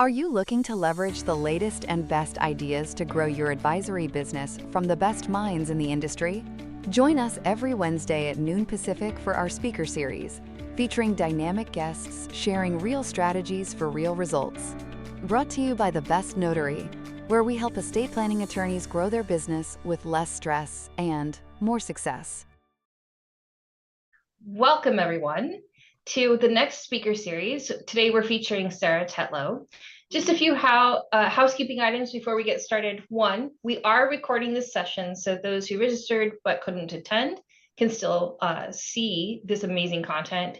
Are you looking to leverage the latest and best ideas to grow your advisory business from the best minds in the industry? Join us every Wednesday at noon Pacific for our speaker series, featuring dynamic guests sharing real strategies for real results. Brought to you by The Best Notary, where we help estate planning attorneys grow their business with less stress and more success. Welcome, everyone, to the next speaker series. Today, we're featuring Sarah Tetlow. Just a few housekeeping items before we get started. One, we are recording this session, so those who registered but couldn't attend can still see this amazing content.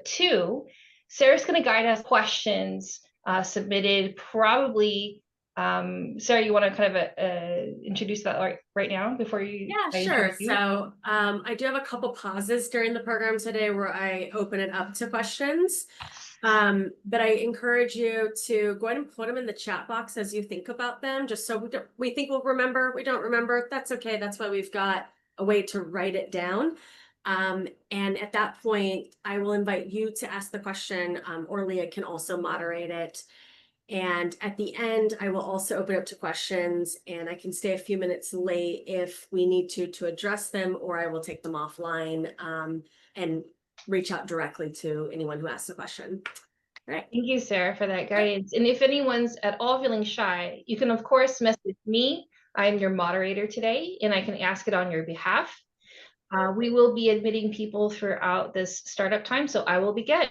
Two, Sarah's going to guide us questions submitted probably. Sarah, you want to kind of introduce that right now before you? Yeah, sure. So I do have a couple pauses during the program today where I open it up to questions. But I encourage you to go ahead and put them in the chat box as you think about them, just so we think we'll remember. We don't remember. That's okay. That's why we've got a way to write it down. And at that point, I will invite you to ask the question, or Leah can also moderate it. And at the end, I will also open up to questions, and I can stay a few minutes late if we need to address them, or I will take them offline and reach out directly to anyone who asks a question. All right. Thank you, Sarah, for that guidance. And if anyone's at all feeling shy, you can, of course, message me. I'm your moderator today, and I can ask it on your behalf. We will be admitting people throughout this startup time, so I will begin.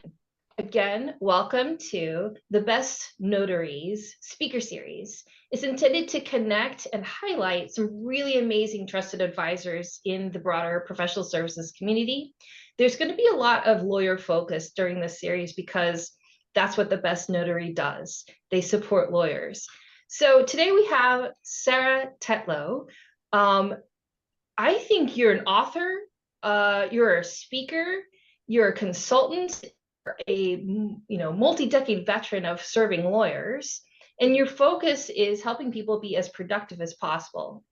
Again, welcome to the Best Notaries speaker series. It's intended to connect and highlight some really amazing trusted advisors in the broader professional services community. There's going to be a lot of lawyer focus during this series because that's what the Best Notary does. They support lawyers. So today we have Sarah Tetlow. I think you're an author, you're a speaker, you're a consultant, a multi-decade veteran of serving lawyers, and your focus is helping people be as productive as possible.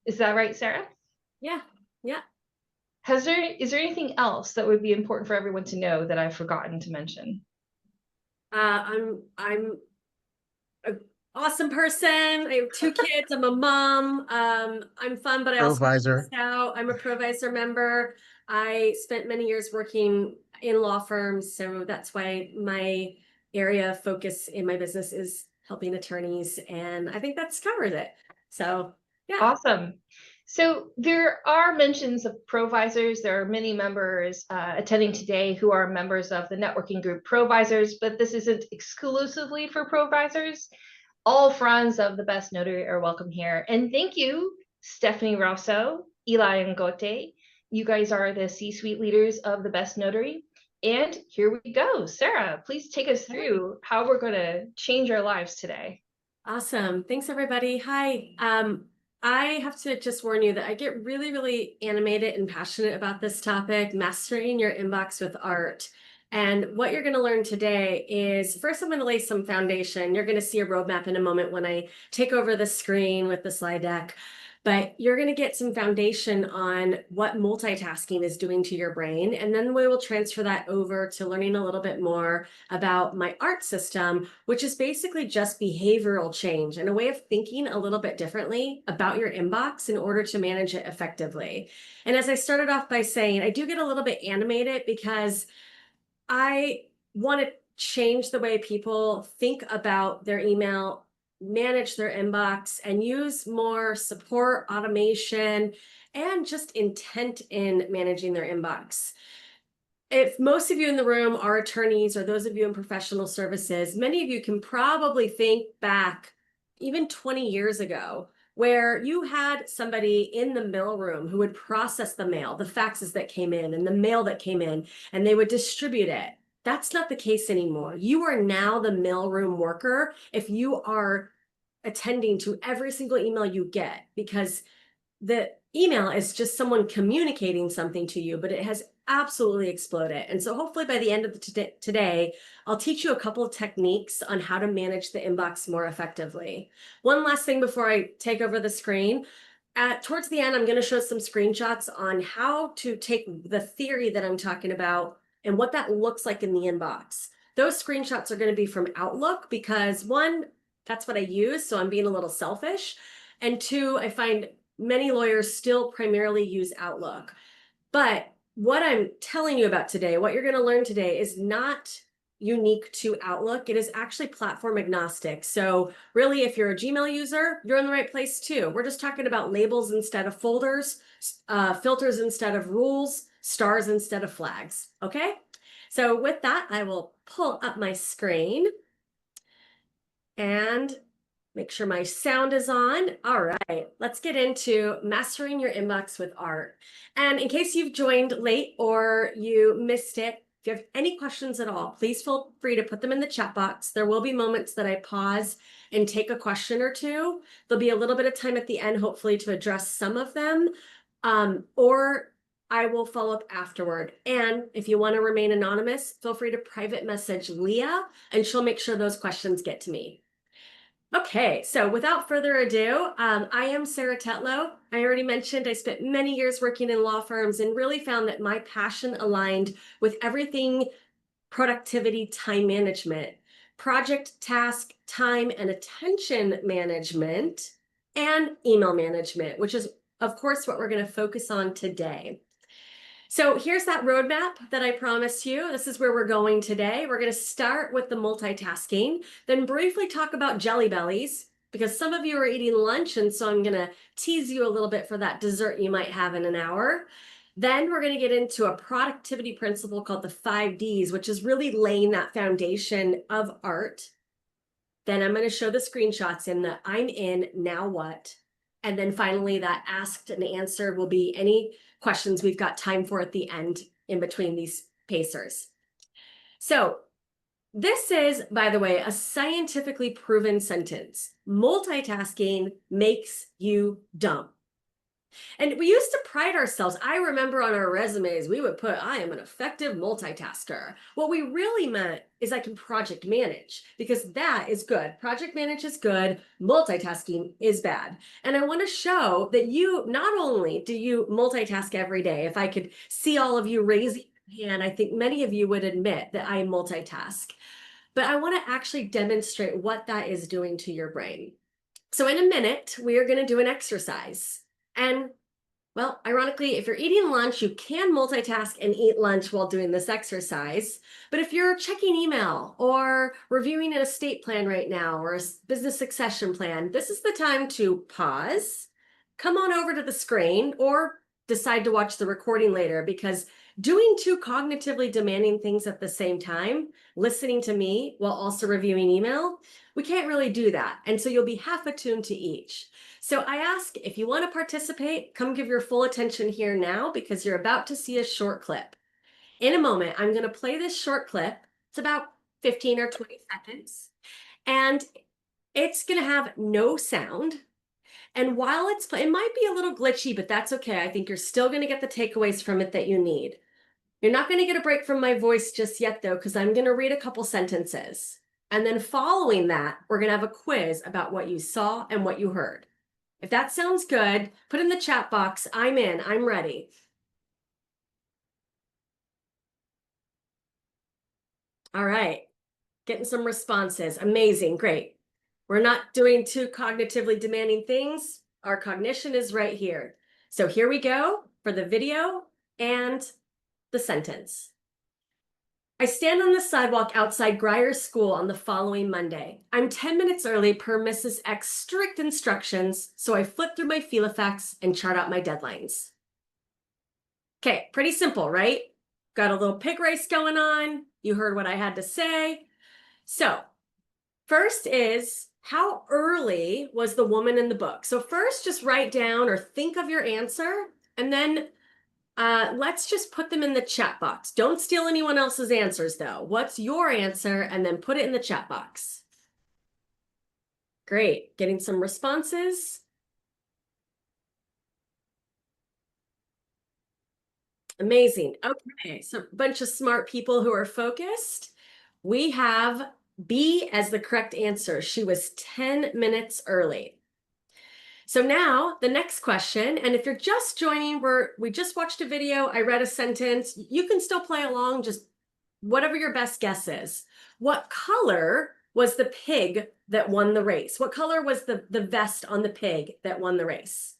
Is that right, Sarah? Yeah. Is there anything else that would be important for everyone to know that I've forgotten to mention? I'm an awesome person. I have 2 kids. I'm a mom. I'm fun, but I also I'm a Provisor member. I spent many years working in law firms, so that's why my area of focus in my business is helping attorneys, and I think that's covers it. So yeah. Awesome. So there are mentions of Provisors. There are many members attending today who are members of the networking group Provisors, but this isn't exclusively for Provisors. All friends of the Best Notary are welcome here. And thank you, Stephanie Rosso, Eli Ngote. You guys are the C-suite leaders of the Best Notary. And here we go. Sarah, please take us through how we're going to change our lives today. Awesome. Thanks, everybody. Hi. I have to just warn you that I get really, really animated and passionate about this topic, mastering your inbox with art. And what you're going to learn today is, first, I'm going to lay some foundation. You're going to see a roadmap in a moment when I take over the screen with the slide deck. But you're going to get some foundation on what multitasking is doing to your brain. And then we will transfer that over to learning a little bit more about my ARTT system, which is basically just behavioral change and a way of thinking a little bit differently about your inbox in order to manage it effectively. And as I started off by saying, I do get a little bit animated because I want to change the way people think about their email, manage their inbox, and use more support, automation, and just intent in managing their inbox. If most of you in the room are attorneys or those of you in professional services, many of you can probably think back even 20 years ago where you had somebody in the mailroom who would process the mail, the faxes that came in and the mail that came in, and they would distribute it. That's not the case anymore. You are now the mailroom worker if you are attending to every single email you get, because the email is just someone communicating something to you, but it has absolutely exploded. And so hopefully by the end of today, I'll teach you a couple of techniques on how to manage the inbox more effectively. One last thing before I take over the screen. Towards the end, I'm going to show some screenshots on how to take the theory that I'm talking about and what that looks like in the inbox. those screenshots are going to be from Outlook because one, that's what I use, so I'm being a little selfish. And two, I find many lawyers still primarily use Outlook. But what I'm telling you about today, what you're going to learn today is not unique to Outlook. It is actually platform agnostic. So really, if you're a Gmail user, you're in the right place too. We're just talking about labels instead of folders, filters instead of rules, stars instead of flags. Okay? So with that, I will pull up my screen and make sure my sound is on. All right, let's get into mastering your inbox with ARTT. And in case you've joined late or you missed it, if you have any questions at all, please feel free to put them in the chat box. There will be moments that I pause and take a question or two. There'll be a little bit of time at the end, hopefully, to address some of them. Or I will follow up afterward. And if you want to remain anonymous, feel free to private message Leah, and she'll make sure those questions get to me. Okay, so without further ado, I am Sarah Tetlow. I already mentioned I spent many years working in law firms and really found that my passion aligned with everything productivity, time management, project, task, time, and attention management, and email management, which is, of course, what we're going to focus on today. So here's that roadmap that I promised you. This is where we're going today. We're going to start with the multitasking, then briefly talk about jelly bellies, because some of you are eating lunch, and so I'm going to tease you a little bit for that dessert you might have in an hour. Then we're going to get into a productivity principle called the 5Ds, which is really laying that foundation of ARTT. Then I'm going to show the screenshots in the I'm in, now what? And then finally, that asked and answered will be any questions we've got time for at the end in between these pacers. So this is, by the way, a scientifically proven sentence. Multitasking makes you dumb. And we used to pride ourselves. I remember on our resumes, we would put, I am an effective multitasker. What we really meant is I can project manage, because that is good. Project manage is good. Multitasking is bad. And I want to show that you, not only do you multitask every day, if I could see all of you raise your hand, I think many of you would admit that I multitask. But I want to actually demonstrate what that is doing to your brain. So in a minute, we are going to do an exercise. And well, ironically, if you're eating lunch, you can multitask and eat lunch while doing this exercise. But if you're checking email or reviewing an estate plan right now or a business succession plan, this is the time to pause, come on over to the screen, or decide to watch the recording later, because doing two cognitively demanding things at the same time, listening to me while also reviewing email, we can't really do that. And so you'll be half attuned to each. So I ask, if you want to participate, come give your full attention here now, because you're about to see a short clip. In a moment, I'm going to play this short clip. It's about 15 or 20 seconds. And it's going to have no sound. And while it might be a little glitchy, but that's okay. I think you're still going to get the takeaways from it that you need. You're not going to get a break from my voice just yet, though, because I'm going to read a couple sentences. And then following that, we're going to have a quiz about what you saw and what you heard. If that sounds good, put in the chat box, I'm in, I'm ready. All right, getting some responses. Amazing, great. We're not doing two cognitively demanding things. Our cognition is right here. So here we go for the video and the sentence. I stand on the sidewalk outside Grier's school on the following Monday. I'm 10 minutes early per Mrs. X's strict instructions, so I flip through my Filofax and chart out my deadlines. Okay, pretty simple, right? Got a little pig race going on. You heard what I had to say. So first is, how early was the woman in the book? So first, just write down or think of your answer, and then let's just put them in the chat box. Don't steal anyone else's answers, though. What's your answer? And then put it in the chat box. Great. Getting some responses. Amazing. Okay, so a bunch of smart people who are focused. We have B as the correct answer. She was 10 minutes early. So now the next question, and if you're just joining, we just watched a video, I read a sentence, you can still play along, just whatever your best guess is. What color was the pig that won the race? What color was the vest on the pig that won the race?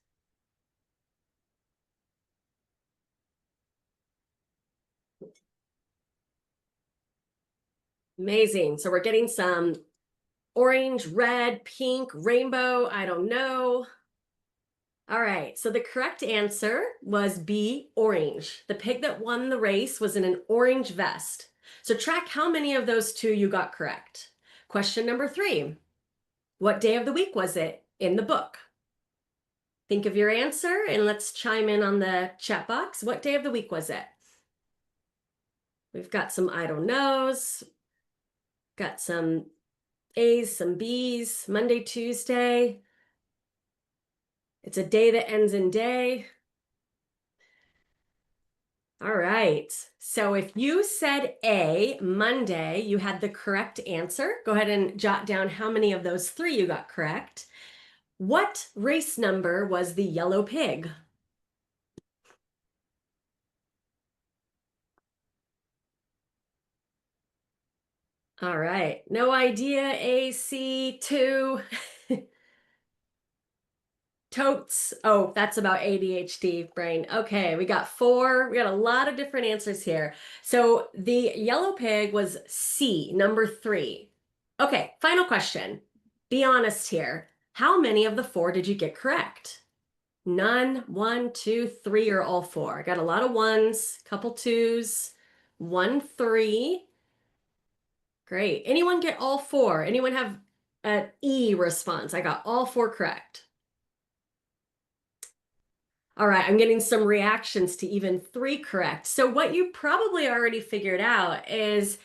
Amazing. So we're getting some orange, red, pink, rainbow. I don't know. All right. So the correct answer was B, orange. The pig that won the race was in an orange vest. So track how many of those two you got correct. Question number 3. What day of the week was it in the book? Think of your answer and let's chime in on the chat box. What day of the week was it? We've got some I don't knows, got some A's, some B's, Monday, Tuesday. It's a day that ends in day. All right. So if you said A, Monday, you had the correct answer. Go ahead and jot down how many of those 3 you got correct. What race number was the yellow pig? All right. No idea. A, C, 2. Totes. Oh, that's about ADHD brain. Okay, we got 4. We got a lot of different answers here. So the yellow pig was C, number 3. Okay, final question. Be honest here. How many of the 4 did you get correct? None, 1, 2, 3, or all 4? I got a lot of 1s, couple 2s, 1, 3. Great. Anyone get all 4? Anyone have an E response? I got all 4 correct. All right, I'm getting some reactions to even 3 correct. So what you probably already figured out is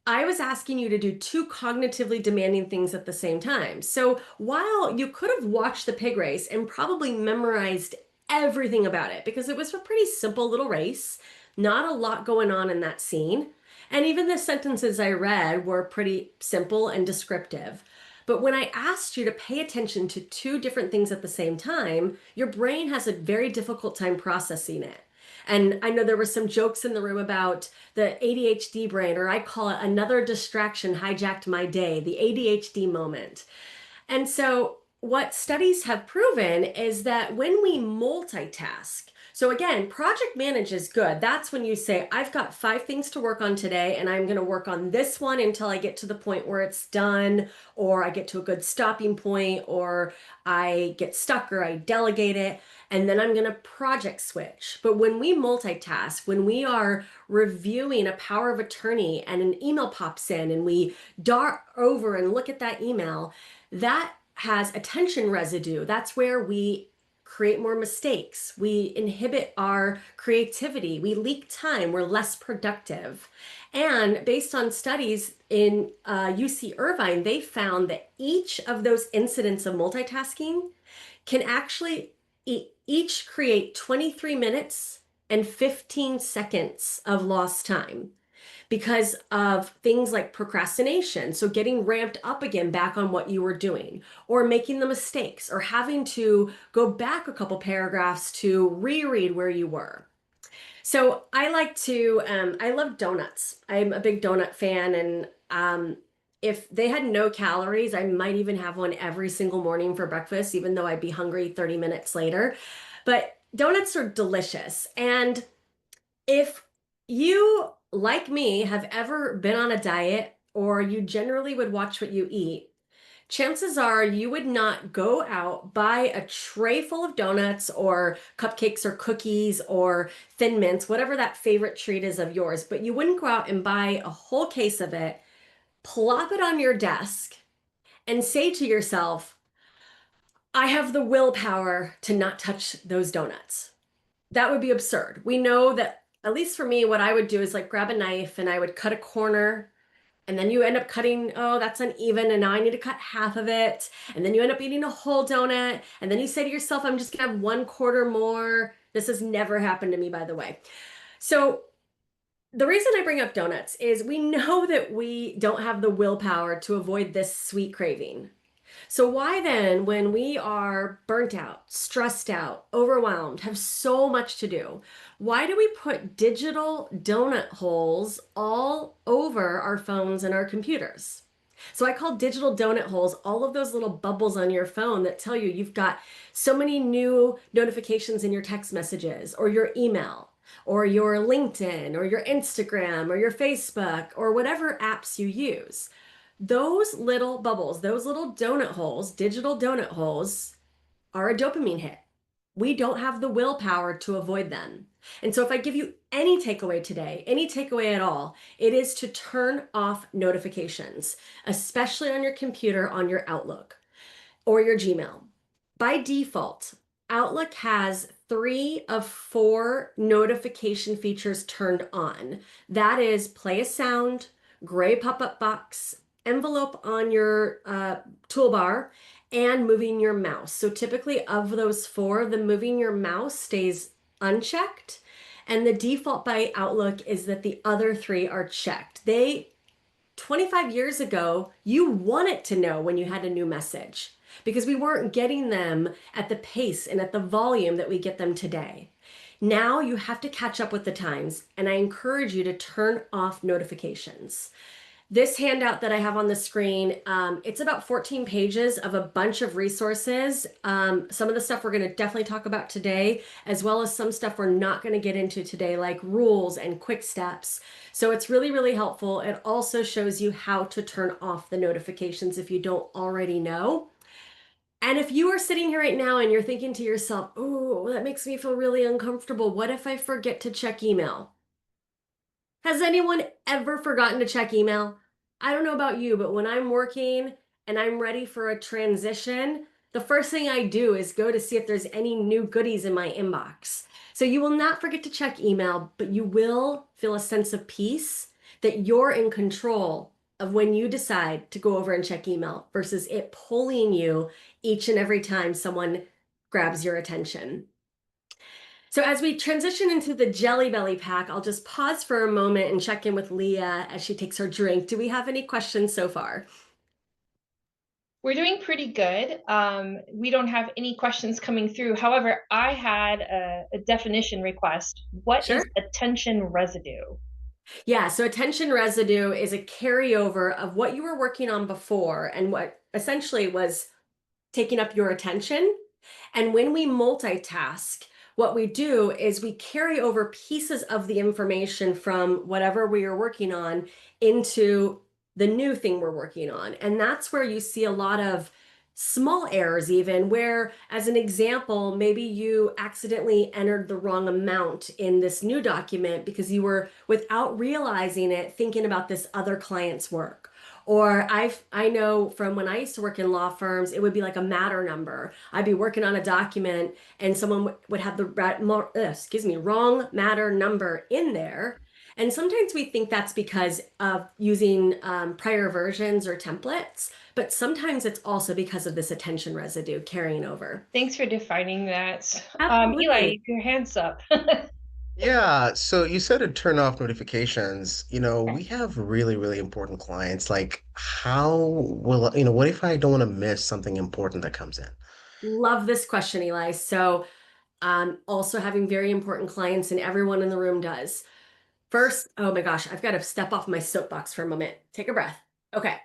I was asking you to do 2 cognitively demanding things at the same time. So while you could have watched the pig race and probably memorized everything about it because it was a pretty simple little race, not a lot going on in that scene. And even the sentences I read were pretty simple and descriptive. But when I asked you to pay attention to 2 different things at the same time, your brain has a very difficult time processing it. And I know there were some jokes in the room about the ADHD brain, or I call it another distraction hijacked my day, the ADHD moment. And so what studies have proven is that when we multitask, so again, project manage is good. That's when you say, I've got 5 things to work on today, and I'm going to work on this one until I get to the point where it's done, or I get to a good stopping point, or I get stuck, or I delegate it, and then I'm going to project switch. But when we multitask, when we are reviewing a power of attorney and an email pops in and we dart over and look at that email, that has attention residue. That's where we create more mistakes. We inhibit our creativity. We leak time. We're less productive. And based on studies in UC Irvine, they found that each of those incidents of multitasking can actually each create 23 minutes and 15 seconds of lost time because of things like procrastination. So getting ramped up again back on what you were doing, or making the mistakes, or having to go back a couple paragraphs to reread where you were. So I love donuts. I'm a big donut fan. And if they had no calories, I might even have one every single morning for breakfast, even though I'd be hungry 30 minutes later. But donuts are delicious. And if you, like me, have ever been on a diet, or you generally would watch what you eat, chances are you would not go out, buy a tray full of donuts or cupcakes or cookies or Thin Mints, whatever that favorite treat is of yours, but you wouldn't go out and buy a whole case of it, plop it on your desk, and say to yourself, I have the willpower to not touch those donuts. That would be absurd. We know that, at least for me, what I would do is like grab a knife and I would cut a corner, and then you end up cutting, oh, that's uneven, and now I need to cut half of it. And then you end up eating a whole donut. And then you say to yourself, I'm just gonna have 1/4 more. This has never happened to me, by the way. So the reason I bring up donuts is we know that we don't have the willpower to avoid this sweet craving. So why then, when we are burnt out, stressed out, overwhelmed, have so much to do, why do we put digital donut holes all over our phones and our computers? So I call digital donut holes all of those little bubbles on your phone that tell you you've got so many new notifications in your text messages or your email or your LinkedIn or your Instagram or your Facebook or whatever apps you use. Those little bubbles, those little donut holes, digital donut holes, are a dopamine hit. We don't have the willpower to avoid them. And so, if I give you any takeaway today, any takeaway at all, it is to turn off notifications, especially on your computer, on your Outlook or your Gmail. By default, Outlook has 3 of 4 notification features turned on. That is play a sound, gray pop-up box, envelope on your toolbar, and moving your mouse. So typically of those 4, the moving your mouse stays unchecked. And the default by Outlook is that the other 3 are checked. 25 years ago, you wanted to know when you had a new message because we weren't getting them at the pace and at the volume that we get them today. Now you have to catch up with the times, and I encourage you to turn off notifications. This handout that I have on the screen, it's about 14 pages of a bunch of resources. Some of the stuff we're going to definitely talk about today, as well as some stuff we're not going to get into today, like rules and quick steps. So it's really, really helpful. It also shows you how to turn off the notifications if you don't already know. And if you are sitting here right now and you're thinking to yourself, oh, that makes me feel really uncomfortable. What if I forget to check email? Has anyone ever forgotten to check email? I don't know about you, but when I'm working and I'm ready for a transition, the first thing I do is go to see if there's any new goodies in my inbox. So you will not forget to check email, but you will feel a sense of peace that you're in control of when you decide to go over and check email versus it pulling you each and every time someone grabs your attention. So as we transition into the Jelly Belly pack, I'll just pause for a moment and check in with Leah as she takes her drink. Do we have any questions so far? We're doing pretty good. We don't have any questions coming through. However, I had a definition request. What is Sure. attention residue? Yeah, so attention residue is a carryover of what you were working on before and what essentially was taking up your attention. And when we multitask, what we do is we carry over pieces of the information from whatever we are working on into the new thing we're working on. And that's where you see a lot of small errors, even where, as an example, maybe you accidentally entered the wrong amount in this new document because you were, without realizing it, thinking about this other client's work. Or I know from when I used to work in law firms, it would be like a matter number. I'd be working on a document and someone would have the wrong matter number in there. And sometimes we think that's because of using prior versions or templates, but sometimes it's also because of this attention residue carrying over. Thanks for defining that. Eli, Absolutely. your hand's up. Yeah, so you said to turn off notifications. Okay. We have really, really important clients. Like, how will, what if I don't want to miss something important that comes in? Love this question, Eli. So, also having very important clients, and everyone in the room does. First, oh my gosh, I've got to step off my soapbox for a moment. Take a breath. Okay.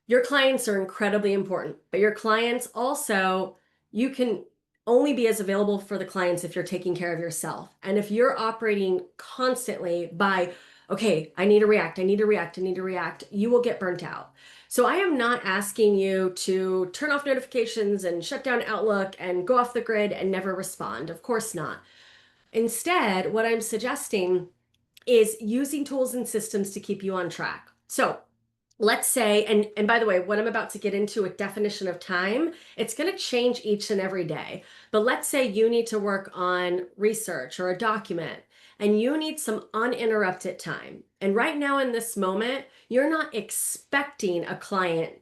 Your clients are incredibly important, but your clients also, you can only be as available for the clients if you're taking care of yourself. And if you're operating constantly by, okay, I need to react, I need to react, I need to react, you will get burnt out. So I am not asking you to turn off notifications and shut down Outlook and go off the grid and never respond. Of course not. Instead, what I'm suggesting is using tools and systems to keep you on track. So let's say, and by the way, what I'm about to get into with definition of time, it's going to change each and every day. But let's say you need to work on research or a document and you need some uninterrupted time. And right now in this moment, you're not expecting a client.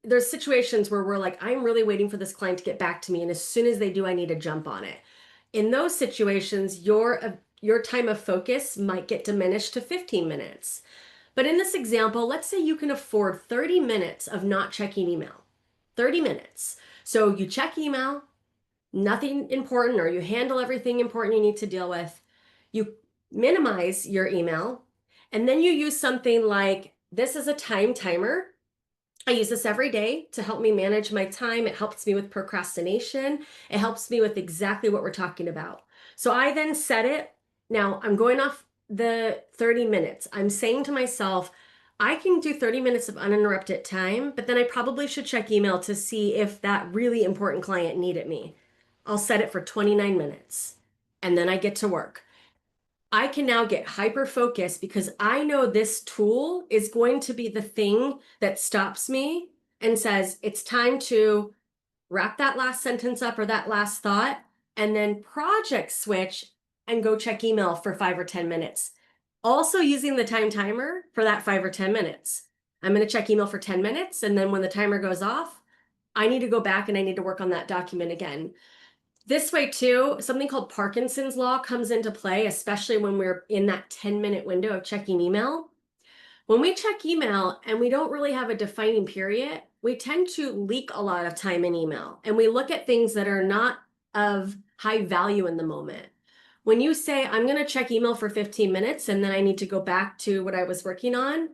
There's situations where we're like, I'm really waiting for this client to get back to me. And as soon as they do, I need to jump on it. In those situations, your time of focus might get diminished to 15 minutes. But in this example, let's say you can afford 30 minutes of not checking email. 30 minutes. So you check email, nothing important, or you handle everything important you need to deal with. You minimize your email, and then you use something like this is a time timer. I use this every day to help me manage my time. It helps me with procrastination. It helps me with exactly what we're talking about. So I then set it. Now I'm going off the 30 minutes. I'm saying to myself, I can do 30 minutes of uninterrupted time, but then I probably should check email to see if that really important client needed me. I'll set it for 29 minutes and then I get to work. I can now get hyper focused because I know this tool is going to be the thing that stops me and says, it's time to wrap that last sentence up or that last thought, and then project switch and go check email for 5 or 10 minutes. Also using the time timer for that 5 or 10 minutes. I'm going to check email for 10 minutes. And then when the timer goes off, I need to go back and I need to work on that document again. This way too, something called Parkinson's law comes into play, especially when we're in that 10-minute window of checking email. When we check email and we don't really have a defining period, we tend to leak a lot of time in email and we look at things that are not of high value in the moment. When you say, I'm going to check email for 15 minutes and then I need to go back to what I was working on,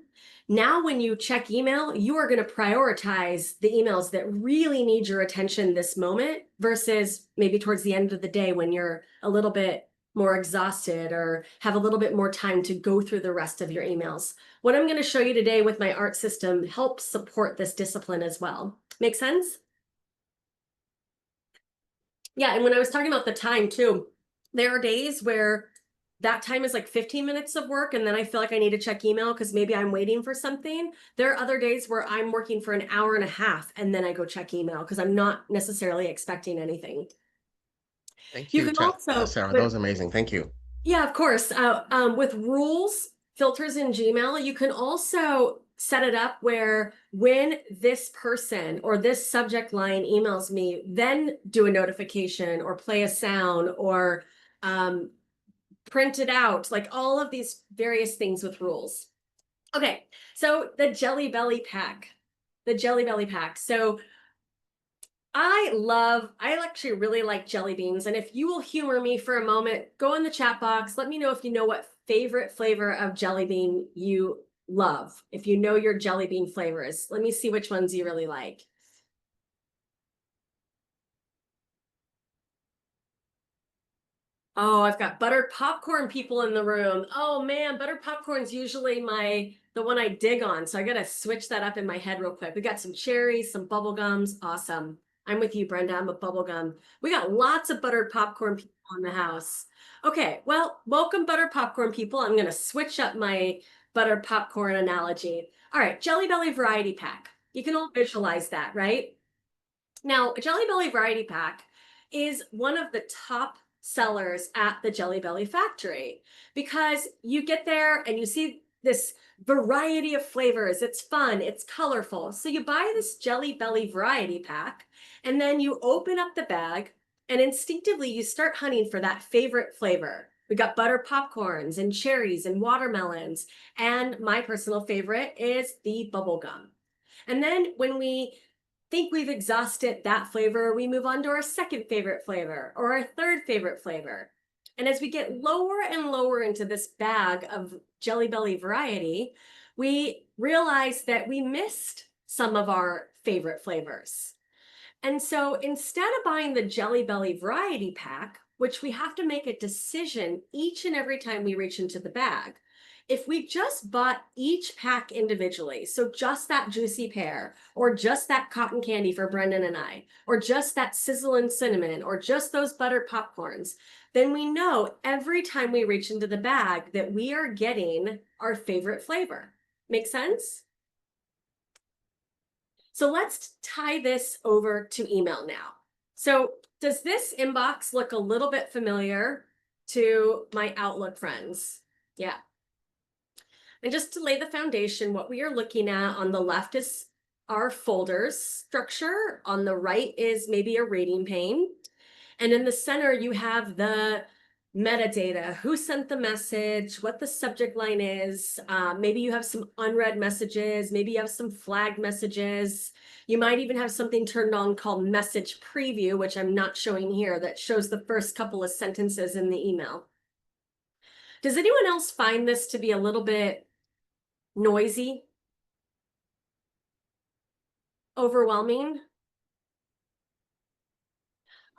now when you check email, you are going to prioritize the emails that really need your attention this moment versus maybe towards the end of the day when you're a little bit more exhausted or have a little bit more time to go through the rest of your emails. What I'm going to show you today with my ARTT system helps support this discipline as well. Make sense? Yeah, and when I was talking about the time too, there are days where that time is like 15 minutes of work and then I feel like I need to check email because maybe I'm waiting for something. There are other days where I'm working for an hour and a half and then I go check email because I'm not necessarily expecting anything. Thank You you, can also, Sarah. That was amazing. Thank you. yeah, of course. With rules, filters in Gmail, you can also set it up where when this person or this subject line emails me, then do a notification or play a sound or print it out, like all of these various things with rules. Okay, so the Jelly Belly pack, So I actually really like jelly beans. And if you will humor me for a moment, go in the chat box. Let me know if you know what favorite flavor of jelly bean you love. If you know your jelly bean flavors, let me see which ones you really like. Oh, I've got buttered popcorn people in the room. Oh man, buttered popcorn's usually the one I dig on. So I gotta switch that up in my head real quick. We got some cherries, some bubble gums. Awesome. I'm with you, Brenda. I'm a bubble gum. We got lots of buttered popcorn people in the house. Okay, well, welcome buttered popcorn people. I'm gonna switch up my buttered popcorn analogy. All right, Jelly Belly variety pack. You can all visualize that, right? Now, a Jelly Belly variety pack is one of the top sellers at the Jelly Belly factory because you get there and you see this variety of flavors. It's fun, it's colorful. So you buy this Jelly Belly variety pack and then you open up the bag and instinctively you start hunting for that favorite flavor. We got butter popcorns and cherries and watermelons. And my personal favorite is the bubble gum. And then when we think we've exhausted that flavor, we move on to our second favorite flavor or our third favorite flavor. And as we get lower and lower into this bag of Jelly Belly variety, we realize that we missed some of our favorite flavors. And so instead of buying the Jelly Belly variety pack, which we have to make a decision each and every time we reach into the bag, if we just bought each pack individually, so just that juicy pear, or just that cotton candy for Brendan and I, or just that sizzle and cinnamon, or just those buttered popcorns, then we know every time we reach into the bag that we are getting our favorite flavor. Make sense? So let's tie this over to email now. So does this inbox look a little bit familiar to my Outlook friends? Yeah. And just to lay the foundation, what we are looking at on the left is our folders structure. On the right is maybe a rating pane. And in the center, you have the metadata, who sent the message, what the subject line is. Maybe you have some unread messages, maybe you have some flagged messages. You might even have something turned on called message preview, which I'm not showing here, that shows the first couple of sentences in the email. Does anyone else find this to be a little bit noisy? Overwhelming?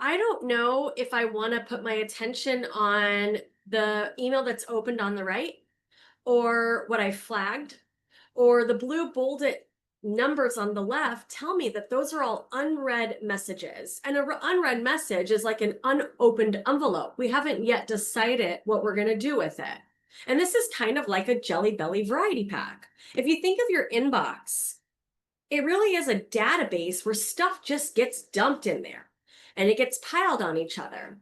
I don't know if I want to put my attention on the email that's opened on the right, or what I flagged, or the blue bolded numbers on the left tell me that those are all unread messages. And an unread message is like an unopened envelope. We haven't yet decided what we're going to do with it. And this is kind of like a Jelly Belly variety pack. If you think of your inbox, it really is a database where stuff just gets dumped in there and it gets piled on each other.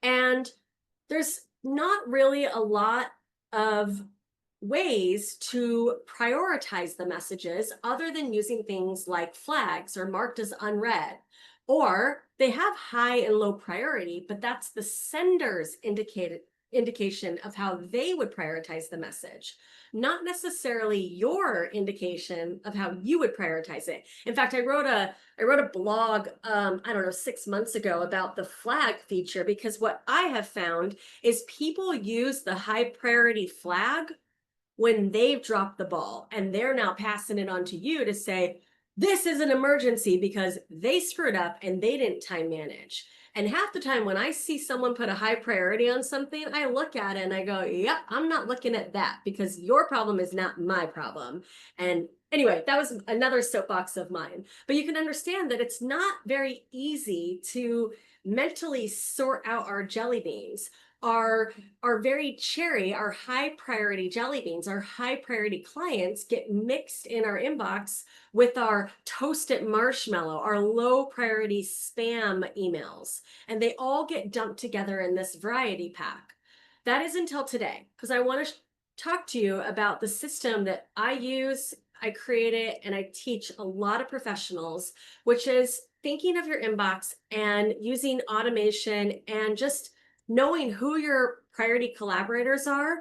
And there's not really a lot of ways to prioritize the messages other than using things like flags or marked as unread, or they have high and low priority, but that's the sender's indication of how they would prioritize the message, not necessarily your indication of how you would prioritize it. In fact, I wrote a blog, I don't know, 6 months ago about the flag feature, because what I have found is people use the high priority flag when they've dropped the ball, and they're now passing it on to you to say, this is an emergency because they screwed up and they didn't time manage. And half the time when I see someone put a high priority on something, I look at it and I go, yep, I'm not looking at that because your problem is not my problem. And anyway, that was another soapbox of mine. But you can understand that it's not very easy to mentally sort out our jelly beans. Our very cherry, our high priority jelly beans, our high priority clients get mixed in our inbox with our toasted marshmallow, our low priority spam emails, and they all get dumped together in this variety pack. That is until today, because I want to talk to you about the system that I use, I create it, and I teach a lot of professionals, which is thinking of your inbox and using automation and just knowing who your priority collaborators are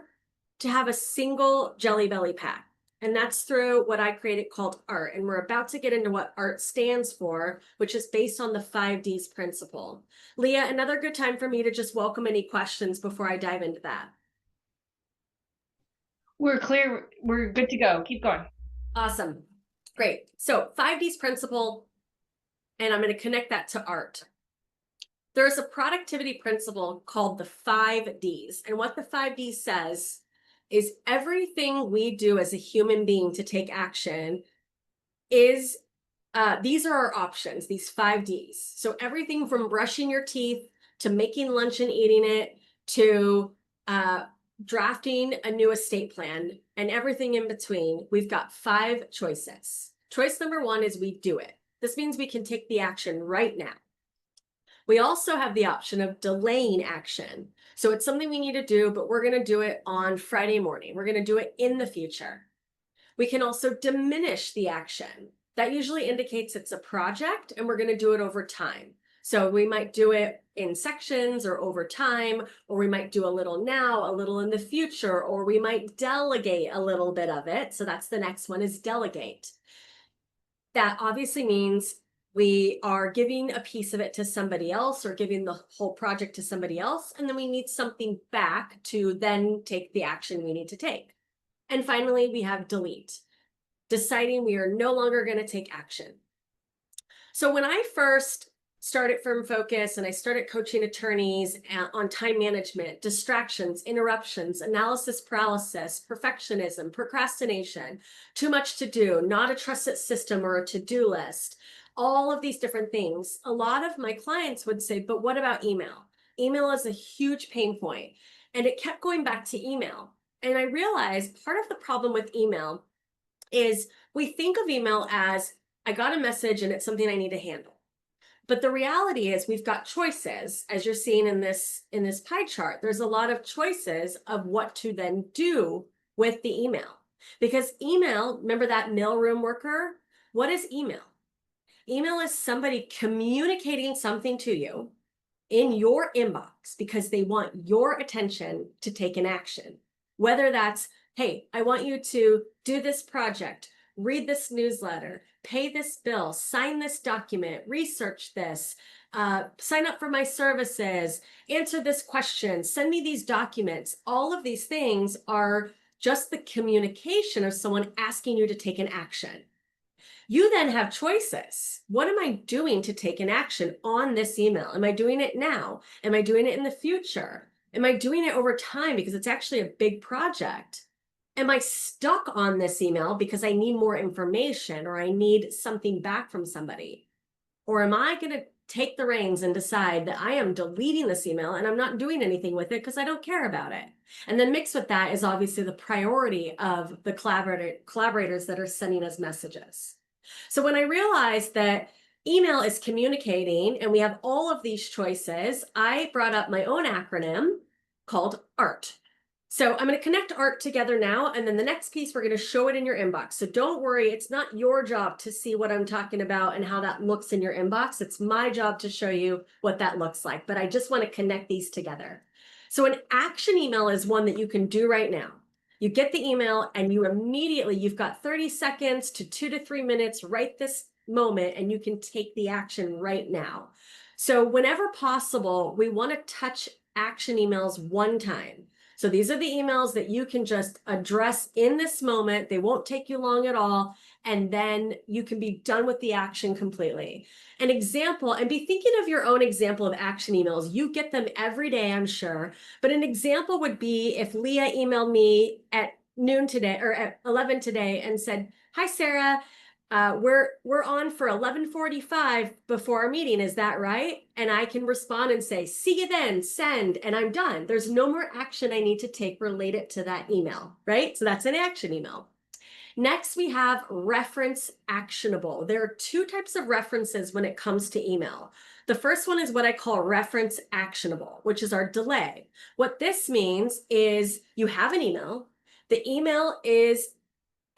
to have a single Jelly Belly pack. And that's through what I created called ARTT. And we're about to get into what ARTT stands for, which is based on the 5Ds principle. Leah, another good time for me to just welcome any questions before I dive into that. We're clear. We're good to go. Keep going. Awesome. Great. So 5Ds principle, and I'm going to connect that to ARTT. There's a productivity principle called the 5Ds. And what the 5Ds says is everything we do as a human being to take action is, these are our options, these 5Ds. So everything from brushing your teeth to making lunch and eating it to drafting a new estate plan and everything in between, we've got 5 choices. Choice number 1 is we do it. This means we can take the action right now. We also have the option of delaying action. So it's something we need to do, but we're going to do it on Friday morning. We're going to do it in the future. We can also diminish the action. That usually indicates it's a project and we're going to do it over time. So we might do it in sections or over time, or we might do a little now, a little in the future, or we might delegate a little bit of it. So that's the next one, is delegate. That obviously means we are giving a piece of it to somebody else or giving the whole project to somebody else, and then we need something back to then take the action we need to take. And finally, we have delete, deciding we are no longer going to take action. So when I first started Firm Focus and I started coaching attorneys on time management, distractions, interruptions, analysis paralysis, perfectionism, procrastination, too much to do, not a trusted system or a to-do list, all of these different things, a lot of my clients would say, but what about email? Email is a huge pain point. And it kept going back to email. And I realized part of the problem with email is we think of email as, I got a message and it's something I need to handle. But the reality is we've got choices, as you're seeing in this pie chart. There's a lot of choices of what to then do with the email. Because email, remember that mailroom worker? What is email? Email is somebody communicating something to you in your inbox because they want your attention to take an action. Whether that's, hey, I want you to do this project, read this newsletter, pay this bill, sign this document, research this, sign up for my services, answer this question, send me these documents. All of these things are just the communication of someone asking you to take an action. You then have choices. What am I doing to take an action on this email? Am I doing it now? Am I doing it in the future? Am I doing it over time because it's actually a big project? Am I stuck on this email because I need more information or I need something back from somebody? Or am I going to take the reins and decide that I am deleting this email and I'm not doing anything with it because I don't care about it? And then mixed with that is obviously the priority of the collaborators that are sending us messages. So when I realized that email is communicating and we have all of these choices, I brought up my own acronym called ARTT. So I'm going to connect ARTT together now, and then the next piece, we're going to show it in your inbox. So don't worry, it's not your job to see what I'm talking about and how that looks in your inbox. It's my job to show you what that looks like, but I just want to connect these together. So an action email is one that you can do right now. You get the email and you immediately, you've got 30 seconds to 2 to 3 minutes right this moment, and you can take the action right now. So whenever possible, we want to touch action emails one time. So these are the emails that you can just address in this moment. They won't take you long at all. And then you can be done with the action completely. An example, and be thinking of your own example of action emails. You get them every day, I'm sure. But an example would be if Leah emailed me at noon today or at 11 today and said, "Hi, Sarah. We're on for 11:45 before our meeting. Is that right?" And I can respond and say, "See you then, send," and I'm done. There's no more action I need to take related to that email, right? So that's an action email. Next, we have reference actionable. There are two types of references when it comes to email. The first one is what I call reference actionable, which is our delay. What this means is you have an email. The email is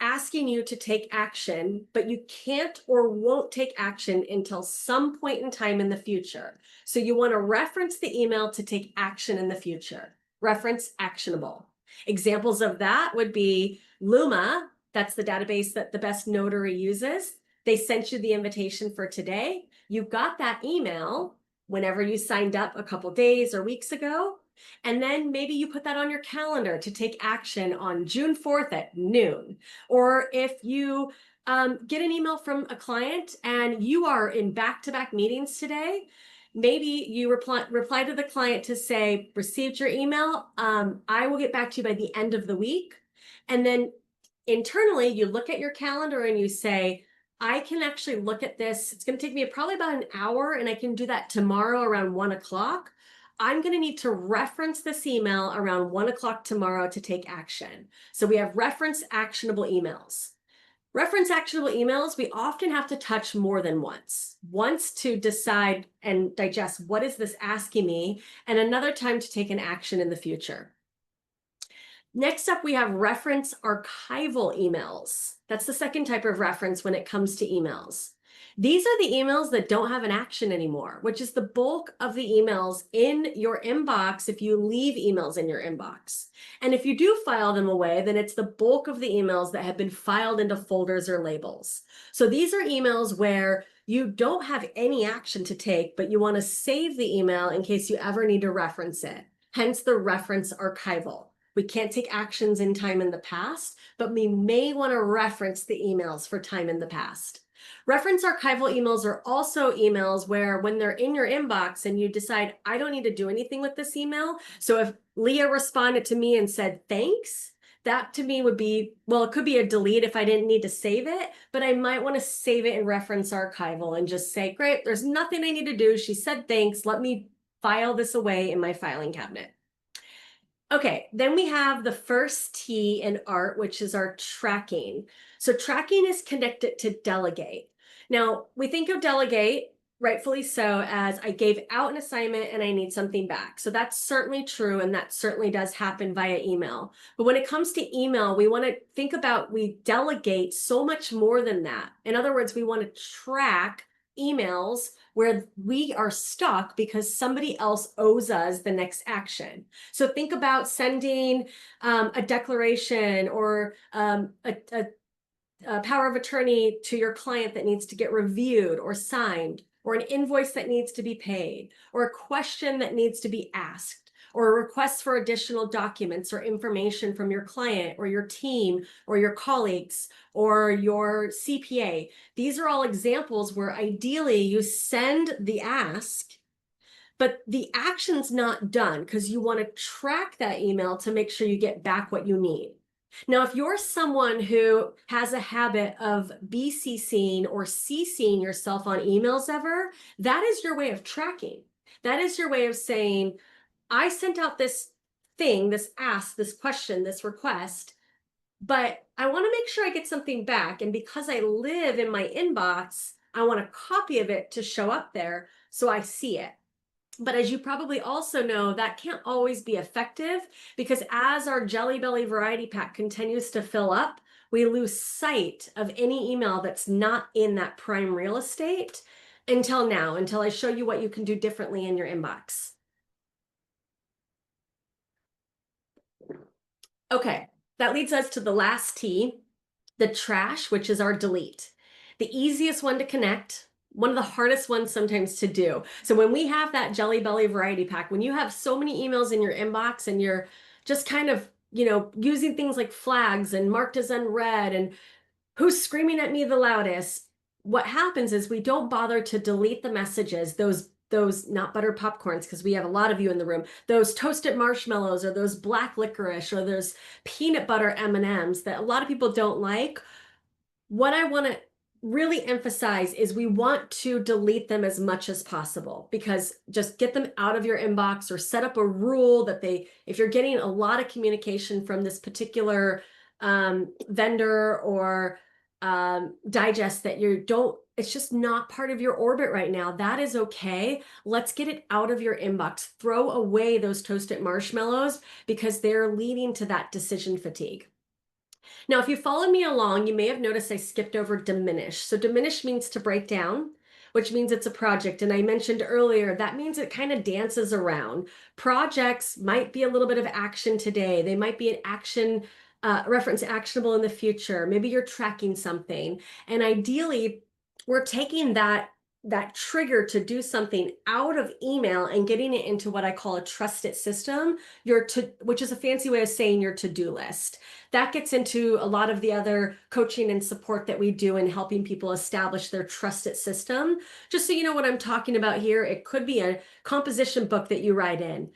asking you to take action, but you can't or won't take action until some point in time in the future. So you want to reference the email to take action in the future. Reference actionable. Examples of that would be Luma. That's the database that the Best Notary uses. They sent you the invitation for today. You got that email whenever you signed up a couple days or weeks ago. And then maybe you put that on your calendar to take action on June 4th at noon. Or if you get an email from a client and you are in back-to-back meetings today, maybe you reply to the client to say, "Received your email. I will get back to you by the end of the week." And then internally, you look at your calendar and you say, "I can actually look at this. It's going to take me probably about an hour, and I can do that tomorrow around 1 o'clock. I'm going to need to reference this email around 1 o'clock tomorrow to take action." So we have reference actionable emails. Reference actionable emails, we often have to touch more than once. Once to decide and digest, what is this asking me? And another time to take an action in the future. Next up, we have reference archival emails. That's the second type of reference when it comes to emails. These are the emails that don't have an action anymore, which is the bulk of the emails in your inbox if you leave emails in your inbox. And if you do file them away, then it's the bulk of the emails that have been filed into folders or labels. So these are emails where you don't have any action to take, but you want to save the email in case you ever need to reference it. Hence the reference archival. We can't take actions in time in the past, but we may want to reference the emails for time in the past. Reference archival emails are also emails where when they're in your inbox and you decide, "I don't need to do anything with this email." So if Leah responded to me and said, "Thanks," that to me would be, well, it could be a delete if I didn't need to save it, but I might want to save it in reference archival and just say, "Great, there's nothing I need to do. She said thanks. Let me file this away in my filing cabinet." Okay, then we have the first T in ARTT, which is our tracking. So tracking is connected to delegate. Now, we think of delegate, rightfully so, as I gave out an assignment and I need something back. So that's certainly true, and that certainly does happen via email. But when it comes to email, we want to think about we delegate so much more than that. In other words, we want to track emails where we are stuck because somebody else owes us the next action. So think about sending a declaration or a power of attorney to your client that needs to get reviewed or signed, or an invoice that needs to be paid, or a question that needs to be asked, or a request for additional documents or information from your client or your team or your colleagues or your CPA. These are all examples where ideally you send the ask, but the action's not done because you want to track that email to make sure you get back what you need. Now, if you're someone who has a habit of BCCing or CCing yourself on emails ever, that is your way of tracking. That is your way of saying, I sent out this thing, this ask, this question, this request, but I want to make sure I get something back. And because I live in my inbox, I want a copy of it to show up there so I see it. But as you probably also know, that can't always be effective because as our Jelly Belly variety pack continues to fill up, we lose sight of any email that's not in that prime real estate until now, until I show you what you can do differently in your inbox. Okay, that leads us to the last T, the trash, which is our delete. The easiest one to connect, one of the hardest ones sometimes to do. So when we have that Jelly Belly variety pack, when you have so many emails in your inbox and you're just kind of, using things like flags and marked as unread and who's screaming at me the loudest, what happens is we don't bother to delete the messages, those not butter popcorns, because we have a lot of you in the room, those toasted marshmallows or those black licorice or those peanut butter M&Ms that a lot of people don't like. What I want to really emphasize is we want to delete them as much as possible, because just get them out of your inbox or set up a rule that if you're getting a lot of communication from this particular vendor or digest that it's just not part of your orbit right now, that is okay. Let's get it out of your inbox. Throw away those toasted marshmallows because they're leading to that decision fatigue. Now, if you followed me along, you may have noticed I skipped over diminish. So diminish means to break down, which means it's a project. And I mentioned earlier, that means it kind of dances around. Projects might be a little bit of action today. They might be an action reference actionable in the future. Maybe you're tracking something. And ideally, we're taking that trigger to do something out of email and getting it into what I call a trusted system, which is a fancy way of saying your to-do list. That gets into a lot of the other coaching and support that we do in helping people establish their trusted system. Just so you know what I'm talking about here, it could be a composition book that you write in.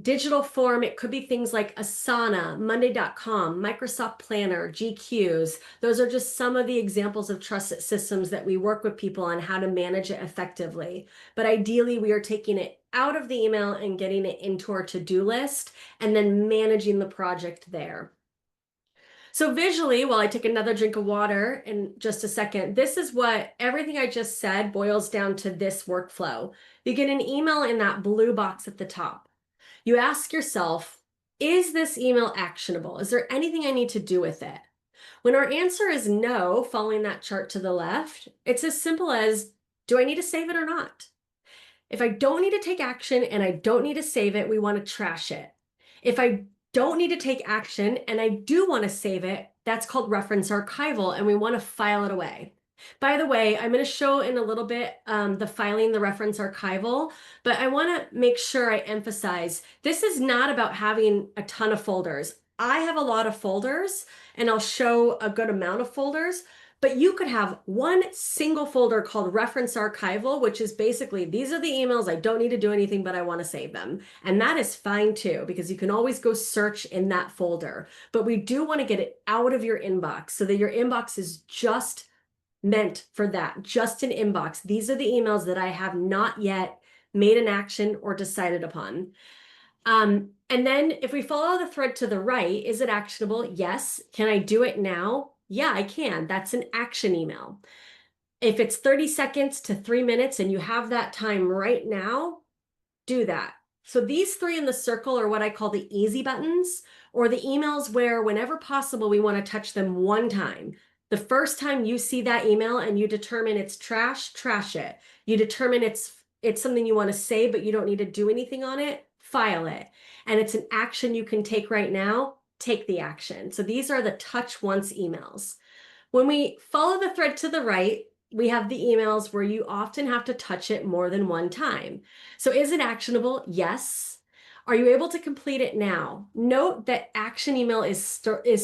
Digital form, it could be things like Asana, Monday.com, Microsoft Planner, GQs. Those are just some of the examples of trusted systems that we work with people on how to manage it effectively. But ideally, we are taking it out of the email and getting it into our to-do list and then managing the project there. So visually, while I take another drink of water in just a second, this is what everything I just said boils down to this workflow. You get an email in that blue box at the top. You ask yourself, is this email actionable? Is there anything I need to do with it? When our answer is no, following that chart to the left, it's as simple as, do I need to save it or not? If I don't need to take action and I don't need to save it, we want to trash it. If I don't need to take action and I do want to save it, that's called reference archival, and we want to file it away. By the way, I'm going to show in a little bit the filing the reference archival, but I want to make sure I emphasize this is not about having a ton of folders. I have a lot of folders and I'll show a good amount of folders, but you could have one single folder called reference archival, which is basically these are the emails I don't need to do anything, but I want to save them. And that is fine too, because you can always go search in that folder, but we do want to get it out of your inbox so that your inbox is just meant for that, just an inbox. These are the emails that I have not yet made an action or decided upon. And then if we follow the thread to the right, is it actionable? Yes. Can I do it now? Yeah, I can. That's an action email. If it's 30 seconds to 3 minutes and you have that time right now, do that. So these three in the circle are what I call the easy buttons, or the emails where whenever possible, we want to touch them one time. The first time you see that email and you determine it's trash, trash it. You determine it's something you want to say, but you don't need to do anything on it, file it. And it's an action you can take right now, take the action. So these are the touch once emails. When we follow the thread to the right, we have the emails where you often have to touch it more than one time. So is it actionable? Yes. Are you able to complete it now? Note that action email is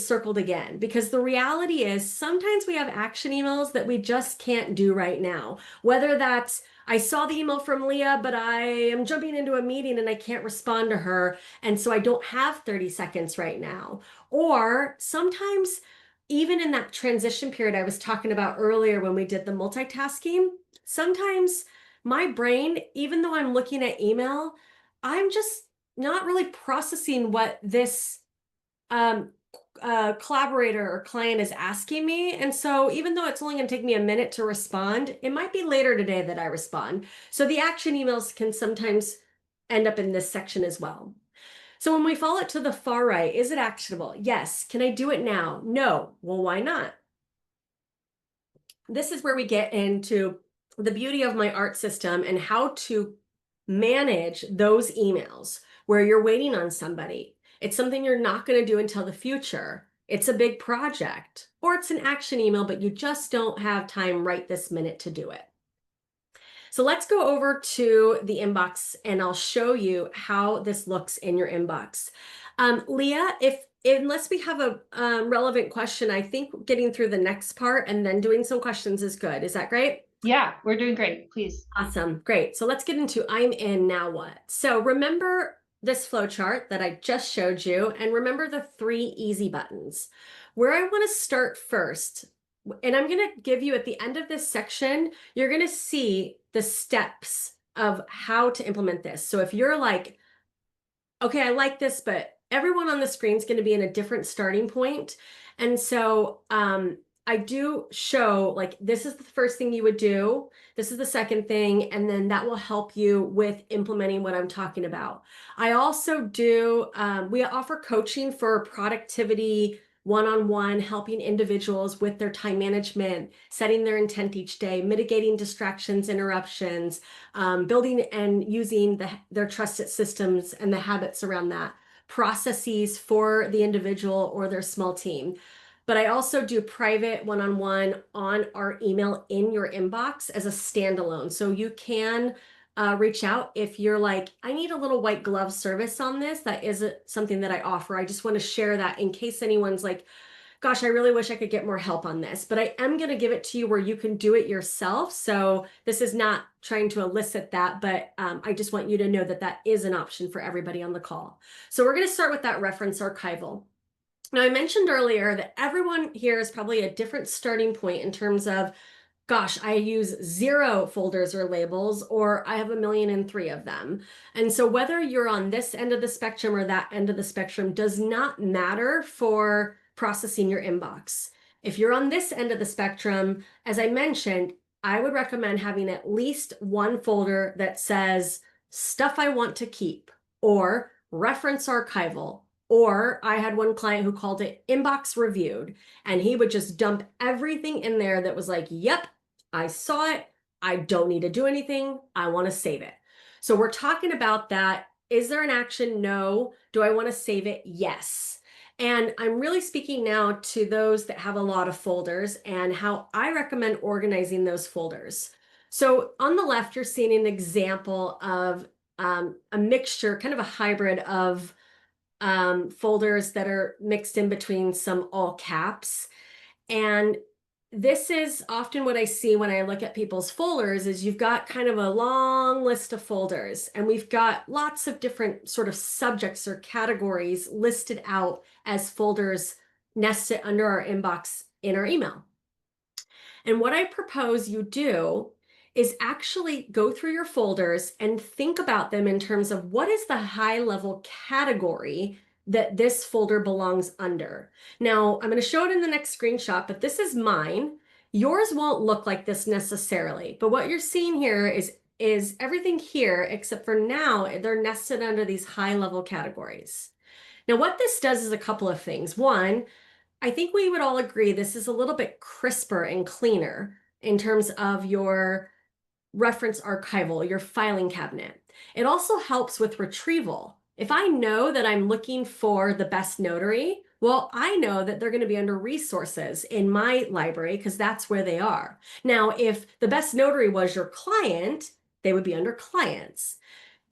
circled again, because the reality is sometimes we have action emails that we just can't do right now. Whether that's, I saw the email from Leah, but I am jumping into a meeting and I can't respond to her, and so I don't have 30 seconds right now. Or sometimes even in that transition period I was talking about earlier when we did the multitasking, sometimes my brain, even though I'm looking at email, I'm just not really processing what this collaborator or client is asking me. And so even though it's only going to take me a minute to respond, it might be later today that I respond. So the action emails can sometimes end up in this section as well. So when we follow it to the far right, is it actionable? Yes. Can I do it now? No. Well, why not? This is where we get into the beauty of my ARTT system and how to manage those emails where you're waiting on somebody. It's something you're not going to do until the future. It's a big project, or it's an action email, but you just don't have time right this minute to do it. So let's go over to the inbox and I'll show you how this looks in your inbox. Leah, unless we have a relevant question, I think getting through the next part and then doing some questions is good. Is that great? Yeah, we're doing great. Please. Awesome. Great. So let's get into I'm in, now what? So remember this flow chart that I just showed you, and remember the 3 easy buttons. Where I want to start first, and I'm going to give you at the end of this section, you're going to see the steps of how to implement this. So if you're like, okay, I like this, but everyone on the screen is going to be in a different starting point. And so I do show, like, this is the first thing you would do. This is the second thing. And then that will help you with implementing what I'm talking about. I also do, we offer coaching for productivity, one-on-one, helping individuals with their time management, setting their intent each day, mitigating distractions, interruptions, building and using their trusted systems and the habits around that, processes for the individual or their small team. But I also do private one-on-one on our email in your inbox as a standalone. So you can reach out if you're like, I need a little white glove service on this. That isn't something that I offer. I just want to share that in case anyone's like, gosh, I really wish I could get more help on this. But I am going to give it to you where you can do it yourself. So this is not trying to elicit that, but I just want you to know that that is an option for everybody on the call. So we're going to start with that reference archival. Now, I mentioned earlier that everyone here is probably a different starting point in terms of, gosh, I use 0 folders or labels, or I have 1,000,003 of them. And so whether you're on this end of the spectrum or that end of the spectrum does not matter for processing your inbox. If you're on this end of the spectrum, as I mentioned, I would recommend having at least one folder that says stuff I want to keep, or reference archival. Or I had one client who called it inbox reviewed, and he would just dump everything in there that was like, yep, I saw it. I don't need to do anything. I want to save it. So we're talking about that. Is there an action? No. Do I want to save it? Yes. And I'm really speaking now to those that have a lot of folders and how I recommend organizing those folders. So on the left, you're seeing an example of a mixture, kind of a hybrid of folders that are mixed in between some all caps. And this is often what I see when I look at people's folders is you've got kind of a long list of folders, and we've got lots of different sort of subjects or categories listed out as folders nested under our inbox in our email. And what I propose you do is actually go through your folders and think about them in terms of what is the high level category that this folder belongs under. Now, I'm going to show it in the next screenshot, but this is mine. Yours won't look like this necessarily, but what you're seeing here is everything here, except for now, they're nested under these high level categories. Now, what this does is a couple of things. One, I think we would all agree this is a little bit crisper and cleaner in terms of your reference archival, your filing cabinet. It also helps with retrieval. If I know that I'm looking for the best notary, well, I know that they're going to be under resources in my library because that's where they are. Now, if the best notary was your client, they would be under clients.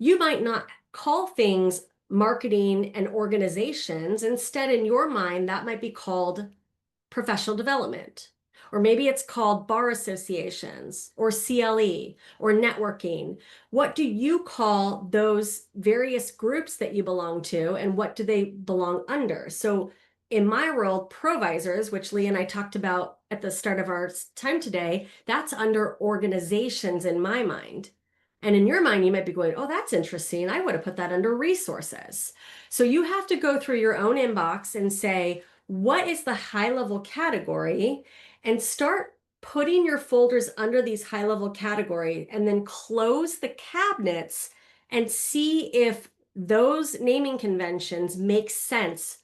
You might not call things marketing and organizations. Instead, in your mind, that might be called professional development. Or maybe it's called bar associations or CLE or networking. What do you call those various groups that you belong to, and what do they belong under? So in my world, provisors, which Lee and I talked about at the start of our time today, that's under organizations in my mind. And in your mind, you might be going, oh, that's interesting. I would have put that under resources. So you have to go through your own inbox and say, what is the high-level category, and start putting your folders under these high-level category, and then close the cabinets and see if those naming conventions make sense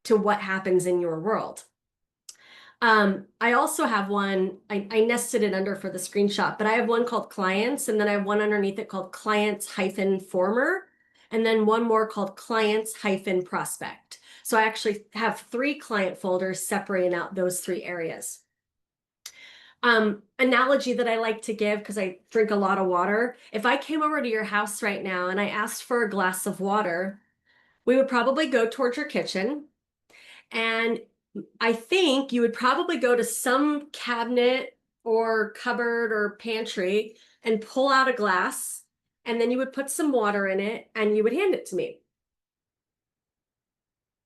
to what happens in your world. I also have one, I nested it under for the screenshot, but I have one called clients, and then I have one underneath it called clients-former, and then one more called clients-prospect. So I actually have 3 client folders separating out those 3 areas. Analogy that I like to give, because I drink a lot of water, if I came over to your house right now and I asked for a glass of water, we would probably go towards your kitchen, and I think you would probably go to some cabinet or cupboard or pantry and pull out a glass, and then you would put some water in it and you would hand it to me.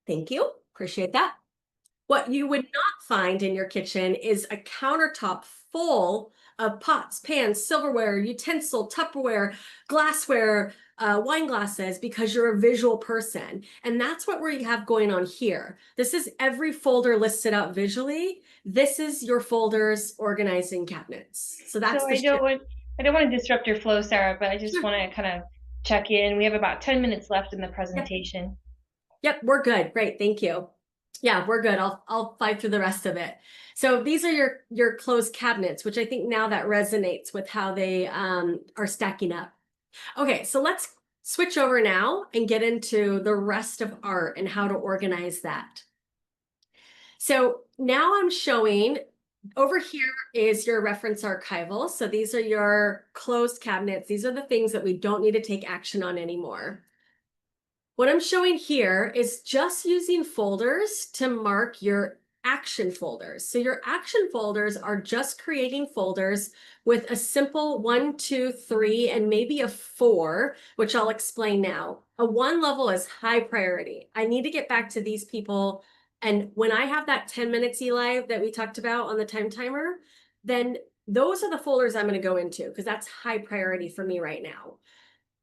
Thank you. Appreciate that. What you would not find in your kitchen is a countertop full of pots, pans, silverware, utensil, Tupperware, glassware, wine glasses, because you're a visual person. And that's what we have going on here. This is every folder listed out visually. This is your folders organizing cabinets. So that's So I don't want to disrupt your flow, Sarah, but I just Sure. want to kind of check in. We have about 10 minutes left in the presentation. Yep, we're good. Great, thank you. Yeah, we're good. I'll fight through the rest of it. So these are your closed cabinets, which I think now that resonates with how they are stacking up. Okay, so let's switch over now and get into the rest of art and how to organize that. So now I'm showing, over here is your reference archival. So these are your closed cabinets. These are the things that we don't need to take action on anymore. What I'm showing here is just using folders to mark your action folders. So your action folders are just creating folders with a simple 1, 2, 3, and maybe a 4, which I'll explain now. A 1 level is high priority. I need to get back to these people. And when I have that 10 minutes, Eli, that we talked about on the time timer, then those are the folders I'm going to go into, because that's high priority for me right now.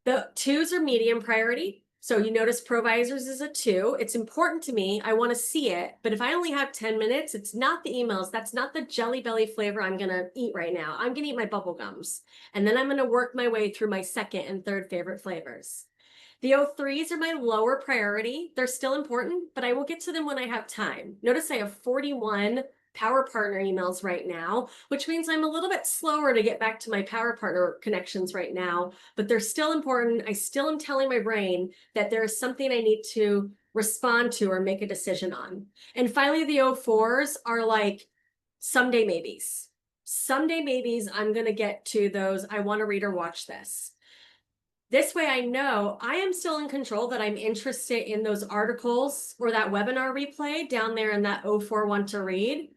The 2s are medium priority. So you notice provisors is a 2. It's important to me. I want to see it. But if I only have 10 minutes, it's not the emails. That's not the Jelly Belly flavor I'm going to eat right now. I'm going to eat my bubble gums. And then I'm going to work my way through my 2nd and 3rd favorite flavors. The 03s are my lower priority. They're still important, but I will get to them when I have time. Notice I have 41 Power Partner emails right now, which means I'm a little bit slower to get back to my Power Partner connections right now, but they're still important. I still am telling my brain that there is something I need to respond to or make a decision on. And finally, the 04s are like someday maybes. Someday maybes, I'm going to get to those. I want to read or watch this. This way I know I am still in control, that I'm interested in those articles or that webinar replay down there in that 04 want to read.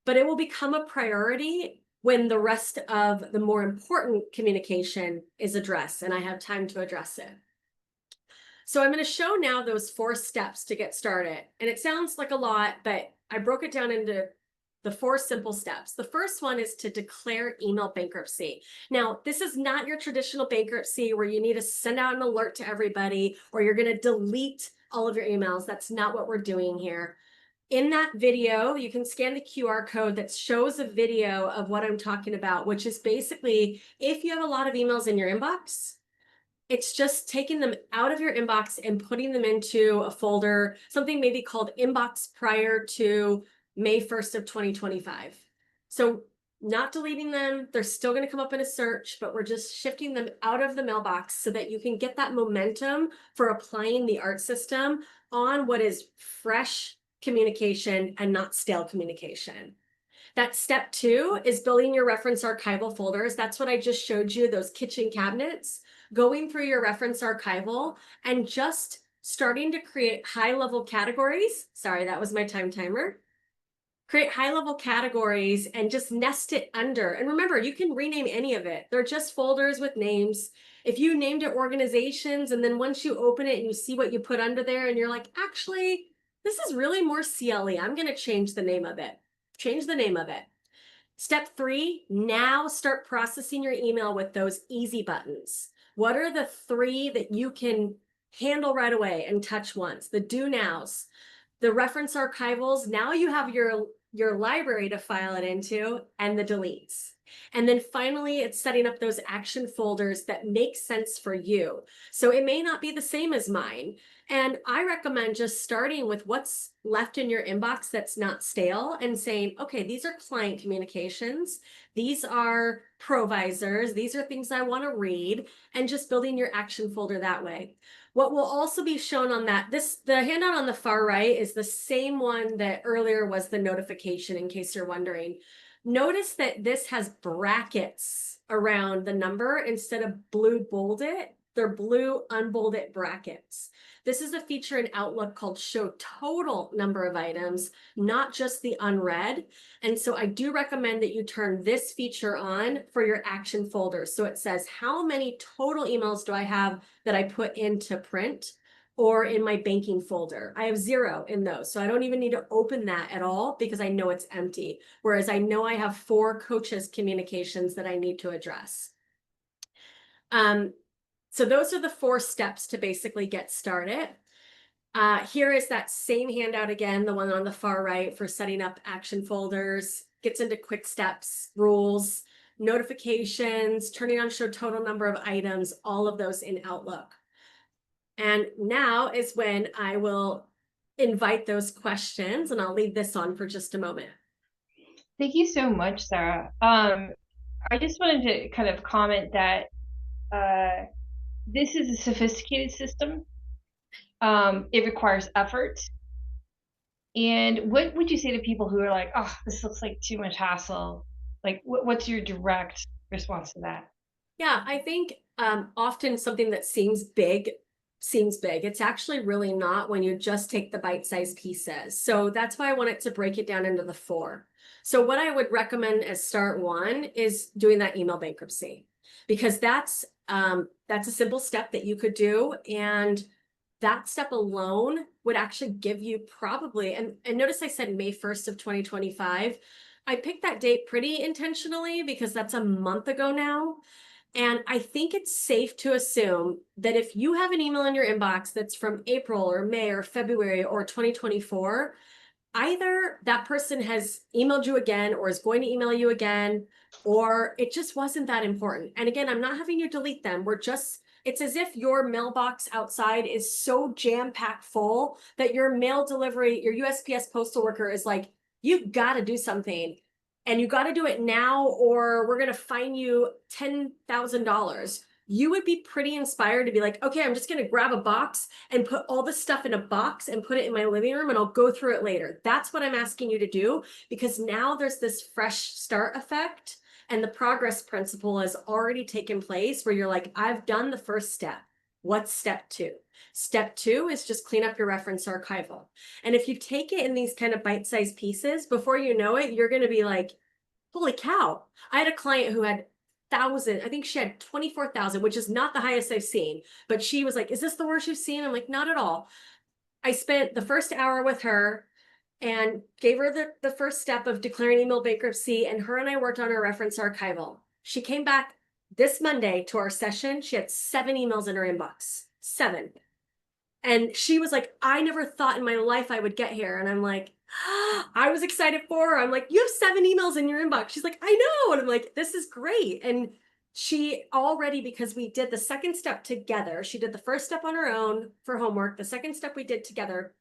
But it will become a priority when the rest of the more important communication is addressed and I have time to address it. So I'm going to show now those 4 steps to get started. And it sounds like a lot, but I broke it down into the 4 simple steps. The first one is to declare email bankruptcy. Now, this is not your traditional bankruptcy where you need to send out an alert to everybody or you're going to delete all of your emails. That's not what we're doing here. In that video, you can scan the QR code that shows a video of what I'm talking about, which is basically if you have a lot of emails in your inbox, It's just taking them out of your inbox and putting them into a folder, something maybe called inbox prior to May 1st of 2025. So not deleting them, they're still going to come up in a search, but we're just shifting them out of the mailbox so that you can get that momentum for applying the ARTT system on what is fresh communication and not stale communication. That step 2 is building your reference archival folders. That's what I just showed you, those kitchen cabinets, going through your reference archival and just starting to create high-level categories. Sorry, that was my time timer. Create high-level categories and just nest it under. And remember, you can rename any of it. They're just folders with names. If you named it organizations, and then once you open it and you see what you put under there and you're like, actually, this is really more CLE. I'm going to change the name of it. Change the name of it. Step 3, now start processing your email with those easy buttons. What are the 3 that you can handle right away and touch once? The do nows, the reference archivals. Now you have your library to file it into, and the deletes. And then finally, it's setting up those action folders that make sense for you. So it may not be the same as mine. And I recommend just starting with what's left in your inbox that's not stale and saying, okay, these are client communications. These are provisors. These are things I want to read, and just building your action folder that way. What will also be shown on that, the handout on the far right is the same one that earlier was the notification, in case you're wondering. Notice that this has brackets around the number instead of blue bolded. They're blue unbolded brackets. This is a feature in Outlook called Show Total Number of Items, not just the unread. And so I do recommend that you turn this feature on for your action folder. So it says, how many total emails do I have that I put into print or in my banking folder? I have 0 in those. So I don't even need to open that at all because I know it's empty. Whereas I know I have 4 coaches communications that I need to address. So those are the 4 steps to basically get started. Here is that same handout again, the one on the far right for setting up action folders, gets into quick steps, rules, notifications, turning on show total number of items, all of those in Outlook. And now is when I will invite those questions, and I'll leave this on for just a moment. Thank you so much, Sarah. I just wanted to kind of comment that this is a sophisticated system. It requires effort. And what would you say to people who are like, oh, this looks like too much hassle? Like, what's your direct response to that? Yeah, I think often something that seems big. It's actually really not when you just take the bite-sized pieces. So that's why I wanted to break it down into the 4. So what I would recommend as start 1 is doing that email bankruptcy, because that's a simple step that you could do. And that step alone would actually give you probably, and notice I said May 1st of 2025. I picked that date pretty intentionally because that's a month ago now. And I think it's safe to assume that if you have an email in your inbox that's from April or May or February or 2024, either that person has emailed you again or is going to email you again, or it just wasn't that important. And again, I'm not having you delete them. It's as if your mailbox outside is so jam-packed full that your mail delivery, your USPS postal worker is like, you've got to do something. And you got to do it now, or we're going to fine you $10,000. You would be pretty inspired to be like, okay, I'm just going to grab a box and put all this stuff in a box and put it in my living room, and I'll go through it later. That's what I'm asking you to do, because now there's this fresh start effect, and the progress principle has already taken place where you're like, I've done the first step. What's step 2? Step 2 is just clean up your reference archival. And if you take it in these kind of bite-sized pieces, before you know it, you're going to be like, holy cow. I had a client who had 1,000, I think she had 24,000, which is not the highest I've seen. But she was like, is this the worst you've seen? I'm like, not at all. I spent the first hour with her and gave her the first step of declaring email bankruptcy, and her and I worked on her reference archival. She came back this Monday to our session. She had 7 emails in her inbox. 7. And she was like, I never thought in my life I would get here. And I'm like, I was excited for her. I'm like, you have 7 emails in your inbox. She's like, I know. And I'm like, this is great. And she already, because we did the second step together, she did the first step on her own for homework, the second step we did together.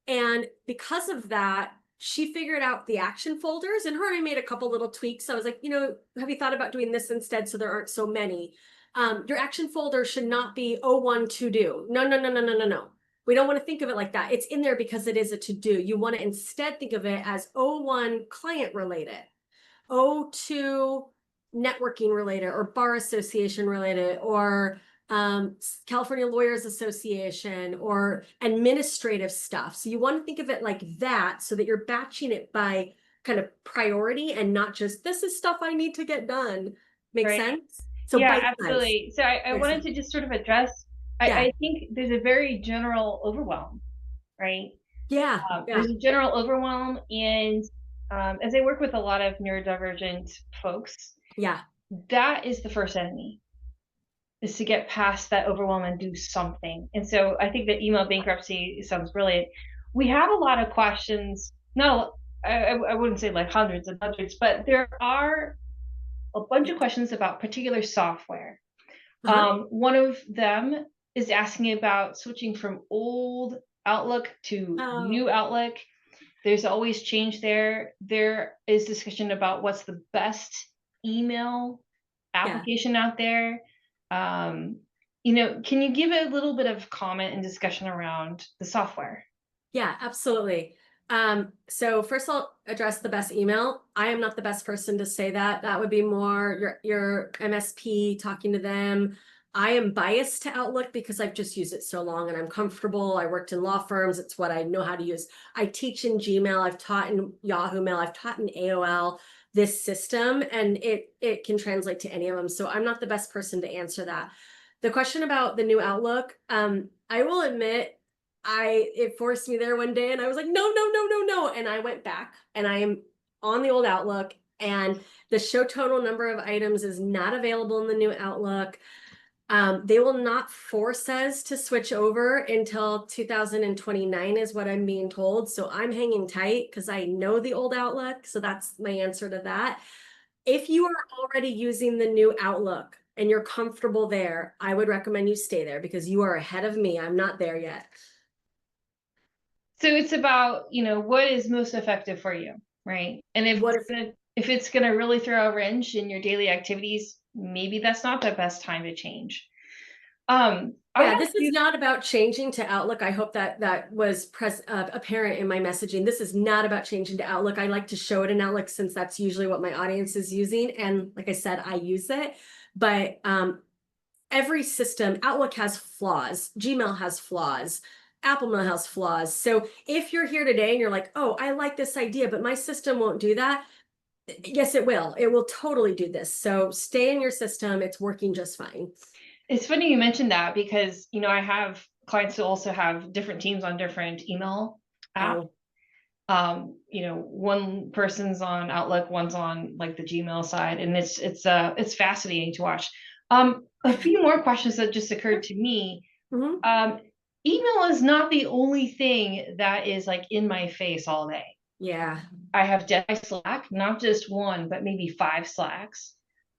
And because of that, she figured out the action folders, and her and I made a couple little tweaks. I was like, have you thought about doing this instead so there aren't so many? Your action folder should not be O1 to do. No, no, no, no, no, no, no. We don't want to think of it like that. It's in there because it is a to do. You want to instead think of it as O1 client related, O2 networking related, or bar association related, or California Lawyers Association, or administrative stuff. So you want to think of it like that so that you're batching it by kind of priority and not just, this is stuff I need to get done. Make Right. sense? So Yeah, bite size. absolutely. So I wanted to just sort of address, Yeah. I think there's a very general overwhelm, right? Yeah. There's a general overwhelm, and as I work with a lot of neurodivergent folks, Yeah. that is the first enemy, is to get past that overwhelm and do something. And so I think that email bankruptcy sounds brilliant. We have a lot of questions. No, I wouldn't say like hundreds and hundreds, but there are a bunch of questions about particular software. One of them is asking about switching from old Outlook to new Outlook. There's always change there. There is discussion about what's the best email application out there. Can you give a little bit of comment and discussion around the software? Yeah, absolutely. So first I'll address the best email. I am not the best person to say that. That would be more your MSP talking to them. I am biased to Outlook because I've just used it so long and I'm comfortable. I worked in law firms. It's what I know how to use. I teach in Gmail. I've taught in Yahoo Mail. I've taught in AOL, this system, and it can translate to any of them. So I'm not the best person to answer that. The question about the new Outlook, I will admit, it forced me there one day and I was like, no, no, no, no, no. And I went back and I am on the old Outlook, and the show total number of items is not available in the new Outlook. They will not force us to switch over until 2029 is what I'm being told. So I'm hanging tight because I know the old Outlook. So that's my answer to that. If you are already using the new Outlook and you're comfortable there, I would recommend you stay there because you are ahead of me. I'm not there yet. So it's about, what is most effective for you, right? And if it's gonna really throw a wrench in your daily activities, maybe that's not the best time to change. This is not about changing to Outlook. I hope that was apparent in my messaging. This is not about changing to Outlook. I like to show it in Outlook since that's usually what my audience is using. And like I said, I use it. But every system, Outlook has flaws. Gmail has flaws. Apple Mail has flaws. So if you're here today and you're like, oh, I like this idea, but my system won't do that. Yes, it will. It will totally do this. So stay in your system. It's working just fine. It's funny you mentioned that because, I have clients who also have different teams on different email apps. One person's on Outlook, one's on like the Gmail side, and it's fascinating to watch. A few more questions that just occurred to me. Email is not the only thing that is like in my face all day. Yeah. I have Slack, not just one, but maybe 5 Slacks.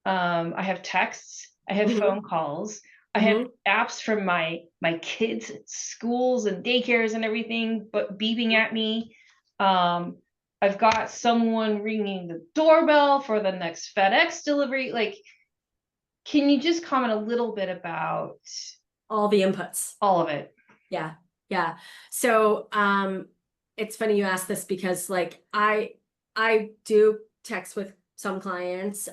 I have texts. I have phone calls. I have apps from my kids' schools and daycares and everything, but beeping at me. I've got someone ringing the doorbell for the next FedEx delivery. Like, can you just comment a little bit about all the inputs? All of it. Yeah. Yeah. So, it's funny you asked this because like I do text with some clients,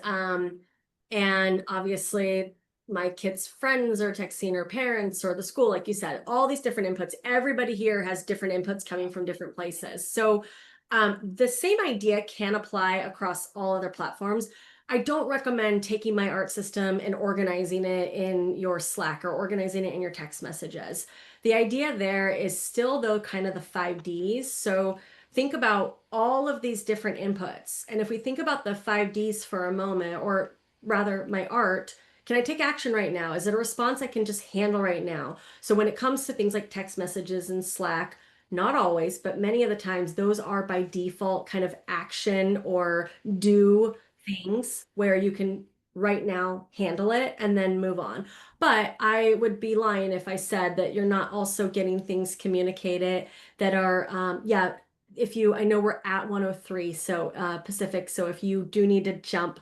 and obviously my kids' friends are texting, or parents, or the school, like you said, all these different inputs. Everybody here has different inputs coming from different places. So the same idea can apply across all other platforms. I don't recommend taking my ARTT system and organizing it in your Slack or organizing it in your text messages. The idea there is still though kind of the 5Ds. So think about all of these different inputs. And if we think about the 5Ds for a moment, or rather my ARTT, can I take action right now? Is it a response I can just handle right now? So when it comes to things like text messages and Slack, not always, but many of the times those are by default kind of action or do things where you can right now, handle it, and then move on. But I would be lying if I said that you're not also getting things communicated that are, yeah, I know we're at 103, so Pacific, so if you do need to jump,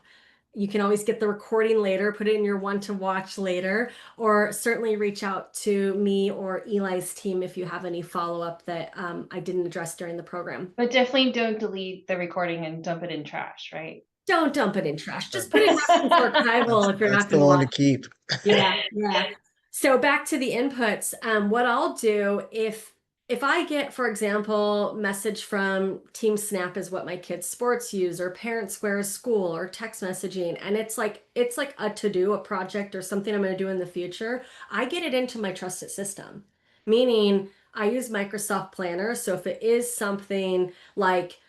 you can always get the recording later, put it in your one to watch later, or certainly reach out to me or Eli's team if you have any follow-up that I didn't address during the program. But definitely don't delete the recording and dump it in trash, right? Don't dump it in trash. Just put it in reference archival if you're That's not the going to one to watch. keep. Yeah, yeah. So back to the inputs. What I'll do if I get, for example, message from Team Snap is what my kids' sports use, or Parent Square is school, or text messaging, and it's like a to-do, a project, or something I'm going to do in the future, I get it into my trusted system. Meaning I use Microsoft Planner. So if it is something like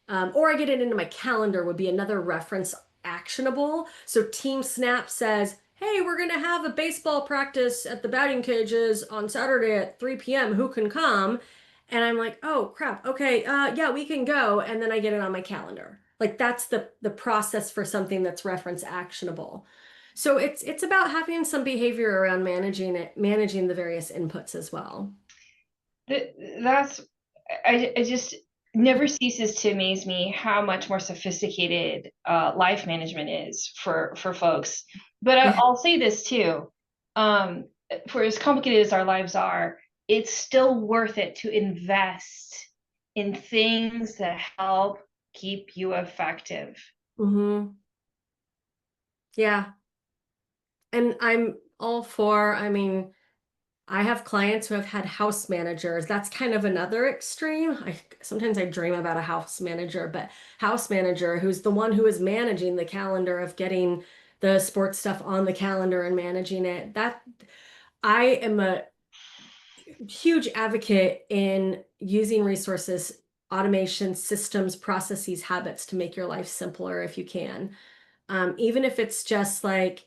or I get it into my calendar would be another reference actionable. So Team Snap says, hey, we're going to have a baseball practice at the batting cages on Saturday at 3 p.m. Who can come? And I'm like, oh crap. Okay. Yeah, we can go. And then I get it on my calendar. Like that's the process for something that's reference actionable. So it's about having some behavior around managing the various inputs as well. That's I just never ceases to amaze me how much more sophisticated life management is for folks. But Yeah. I'll say this too. For as complicated as our lives are, it's still worth it to invest in things that help keep you effective. Mm-hmm. Yeah. And I'm all for, I mean, I have clients who have had house managers. That's kind of another extreme. Sometimes I dream about a house manager, but house manager who's the one who is managing the calendar of getting the sports stuff on the calendar and managing it. That I am a huge advocate in using resources, automation, systems, processes, habits to make your life simpler if you can. Even if it's just like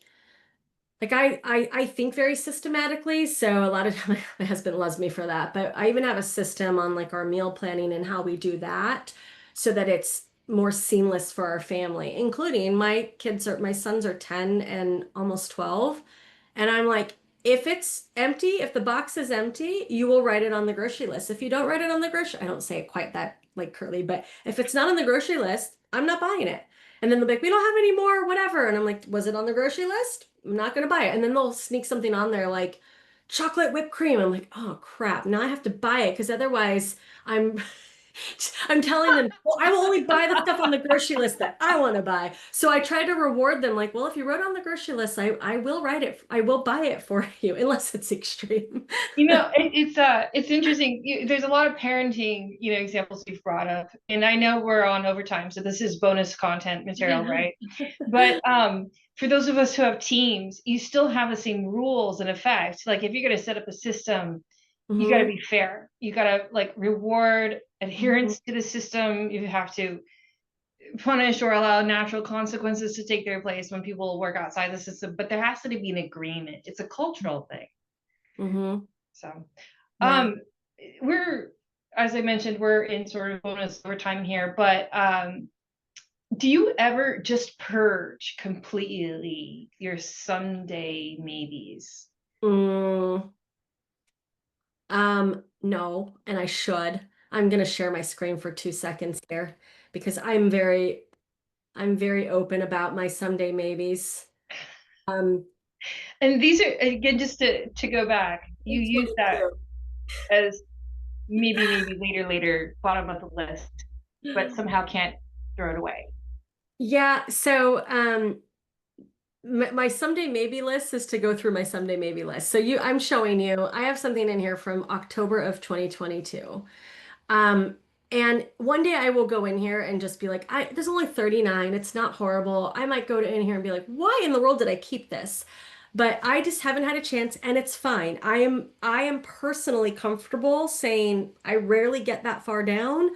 I think very systematically, so a lot of time my husband loves me for that. But I even have a system on like our meal planning and how we do that so that it's more seamless for our family, including my sons are 10 and almost 12. And I'm like, if it's empty, if the box is empty, you will write it on the grocery list. If you don't write it on the grocery, I don't say it quite that like curly, but if it's not on the grocery list, I'm not buying it. And then they'll be like, we don't have any more, whatever. And I'm like, was it on the grocery list? I'm not going to buy it. And then they'll sneak something on there like chocolate whipped cream. I'm like, oh crap. Now I have to buy it because otherwise I'm I'm telling them, well, I will only buy the stuff on the grocery list that I want to buy. So I try to reward them like, well, if you wrote on the grocery list, I will write it. I will buy it for you unless it's extreme. It's interesting. There's a lot of parenting, examples you've brought up, and I know we're on overtime, so this is bonus content material, right? But for those of us who have teams, you still have the same rules in effect. Like if you're going to set up a system, you got to Mhm. be fair. You got to like reward adherence to the system. You have to punish or allow natural consequences to take their place when people work outside the system. But there has to be an agreement. It's a cultural thing. Mhm. So, Yeah. um, we're, as I mentioned, we're in sort of bonus overtime here, but do you ever just purge completely your someday maybes? Mm, no, and I should. I'm gonna share my screen for 2 seconds here because I'm very open about my someday maybes. Um, And these are, again, just to go back, you use that 22. as maybe later, bottom of the list, but somehow can't throw it away. Yeah, so my someday maybe list is to go through my someday maybe list. So I'm showing you, I have something in here from October of 2022. Um, and one day I will go in here and just be like, there's only 39. It's not horrible. I might go in here and be like, why in the world did I keep this? But I just haven't had a chance and it's fine. I am personally comfortable saying I rarely get that far down.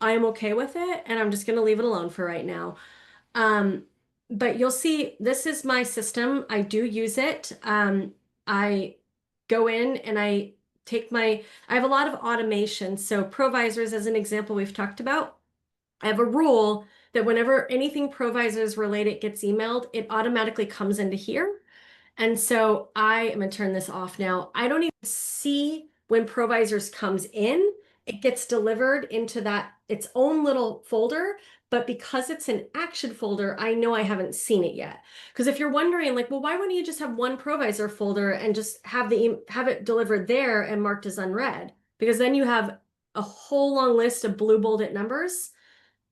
I am okay with it and I'm just going to leave it alone for right now. Um, but you'll see this is my system. I do use it. I go in and I have a lot of automation. So provisors, as an example, we've talked about. I have a rule that whenever anything provisors related gets emailed, it automatically comes into here. And so I am going to turn this off now. I don't even see when provisors comes in. It gets delivered into that its own little folder. But because it's an action folder, I know I haven't seen it yet. Because if you're wondering, like, well, why wouldn't you just have one provisor folder and just have it delivered there and marked as unread? Because then you have a whole long list of blue bolded numbers,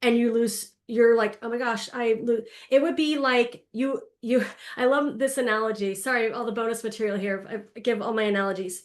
and you're like, oh my gosh, it would be like you. I love this analogy. Sorry, all the bonus material here. I give all my analogies.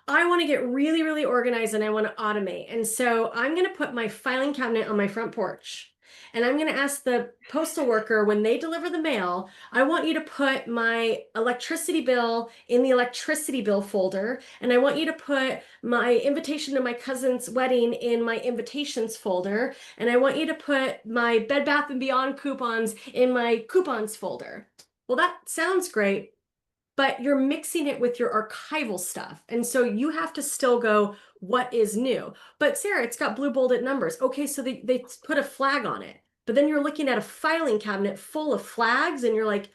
I want to get really, really organized and I want to automate. And so I'm going to put my filing cabinet on my front porch. And I'm going to ask the postal worker, when they deliver the mail, I want you to put my electricity bill in the electricity bill folder. And I want you to put my invitation to my cousin's wedding in my invitations folder. And I want you to put my Bed Bath & Beyond coupons in my coupons folder. Well, that sounds great, but you're mixing it with your archival stuff. And so you have to still go, what is new? But Sarah, it's got blue bolded numbers. Okay, so they put a flag on it. But then you're looking at a filing cabinet full of flags and you're like,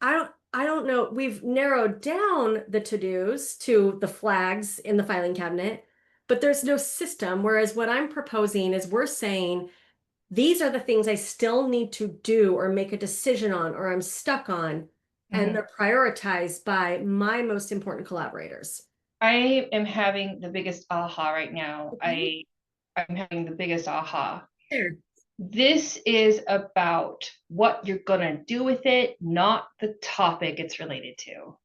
I don't know. We've narrowed down the to-dos to the flags in the filing cabinet, but there's no system. Whereas what I'm proposing is we're saying, these are the things I still need to do or make a decision on, or I'm stuck on. And they're prioritized by my most important collaborators. I am having the biggest aha right now. I'm having the biggest aha. Sure. This is about what you're going to do with it, not the topic it's related to.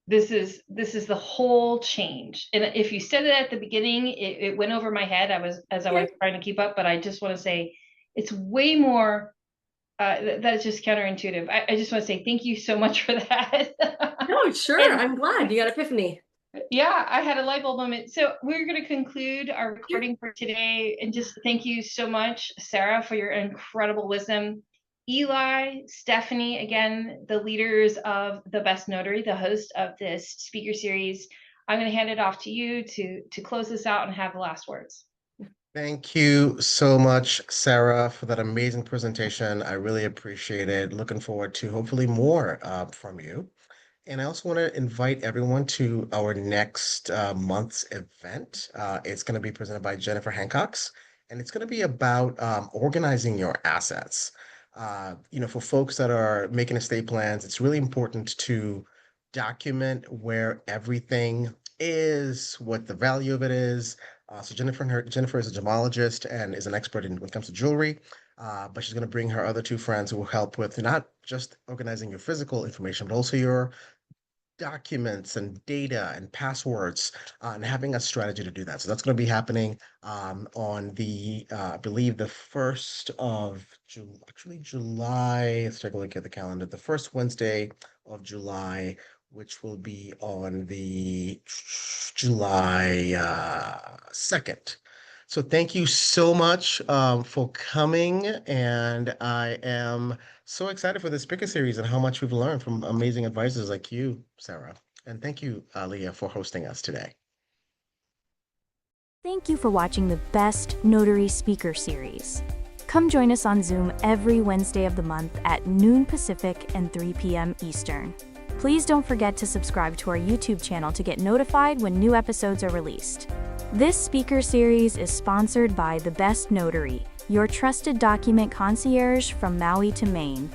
This is the whole change. And if you said it at the beginning, it went over my head. I was trying to keep up, but I just want to say it's way more. That's just counterintuitive. I just want to say thank you so much for that. No, sure. And I'm glad you got epiphany. Yeah, I had a light bulb moment. So we're going to conclude our recording for today. And just thank you so much, Sarah, for your incredible wisdom. Eli, Stephanie, again, the leaders of The Best Notary, the host of this speaker series. I'm going to hand it off to you to close this out and have the last words. Thank you so much, Sarah, for that amazing presentation. I really appreciate it. Looking forward to hopefully more from you. And I also want to invite everyone to our next month's event. It's going to be presented by Jennifer Hancox, and it's going to be about organizing your assets. For folks that are making estate plans, it's really important to document where everything is, what the value of it is. So Jennifer is a gemologist and is an expert when it comes to jewelry. But she's going to bring her other two friends who will help with not just organizing your physical information, but also your documents and data and passwords, and having a strategy to do that. So that's going to be happening on the, I believe, the 1st of July. Let's take a look at the calendar. The first Wednesday of July, which will be on the July 2nd. So thank you so much for coming, and I am so excited for the speaker series and how much we've learned from amazing advisors like you, Sarah. And thank you, Leah, for hosting us today. Thank you for watching the Best Notary Speaker Series. Come join us on Zoom every Wednesday of the month at noon Pacific and 3 p.m. Eastern. Please don't forget to subscribe to our YouTube channel to get notified when new episodes are released. This speaker series is sponsored by The Best Notary, your trusted document concierge from Maui to Maine.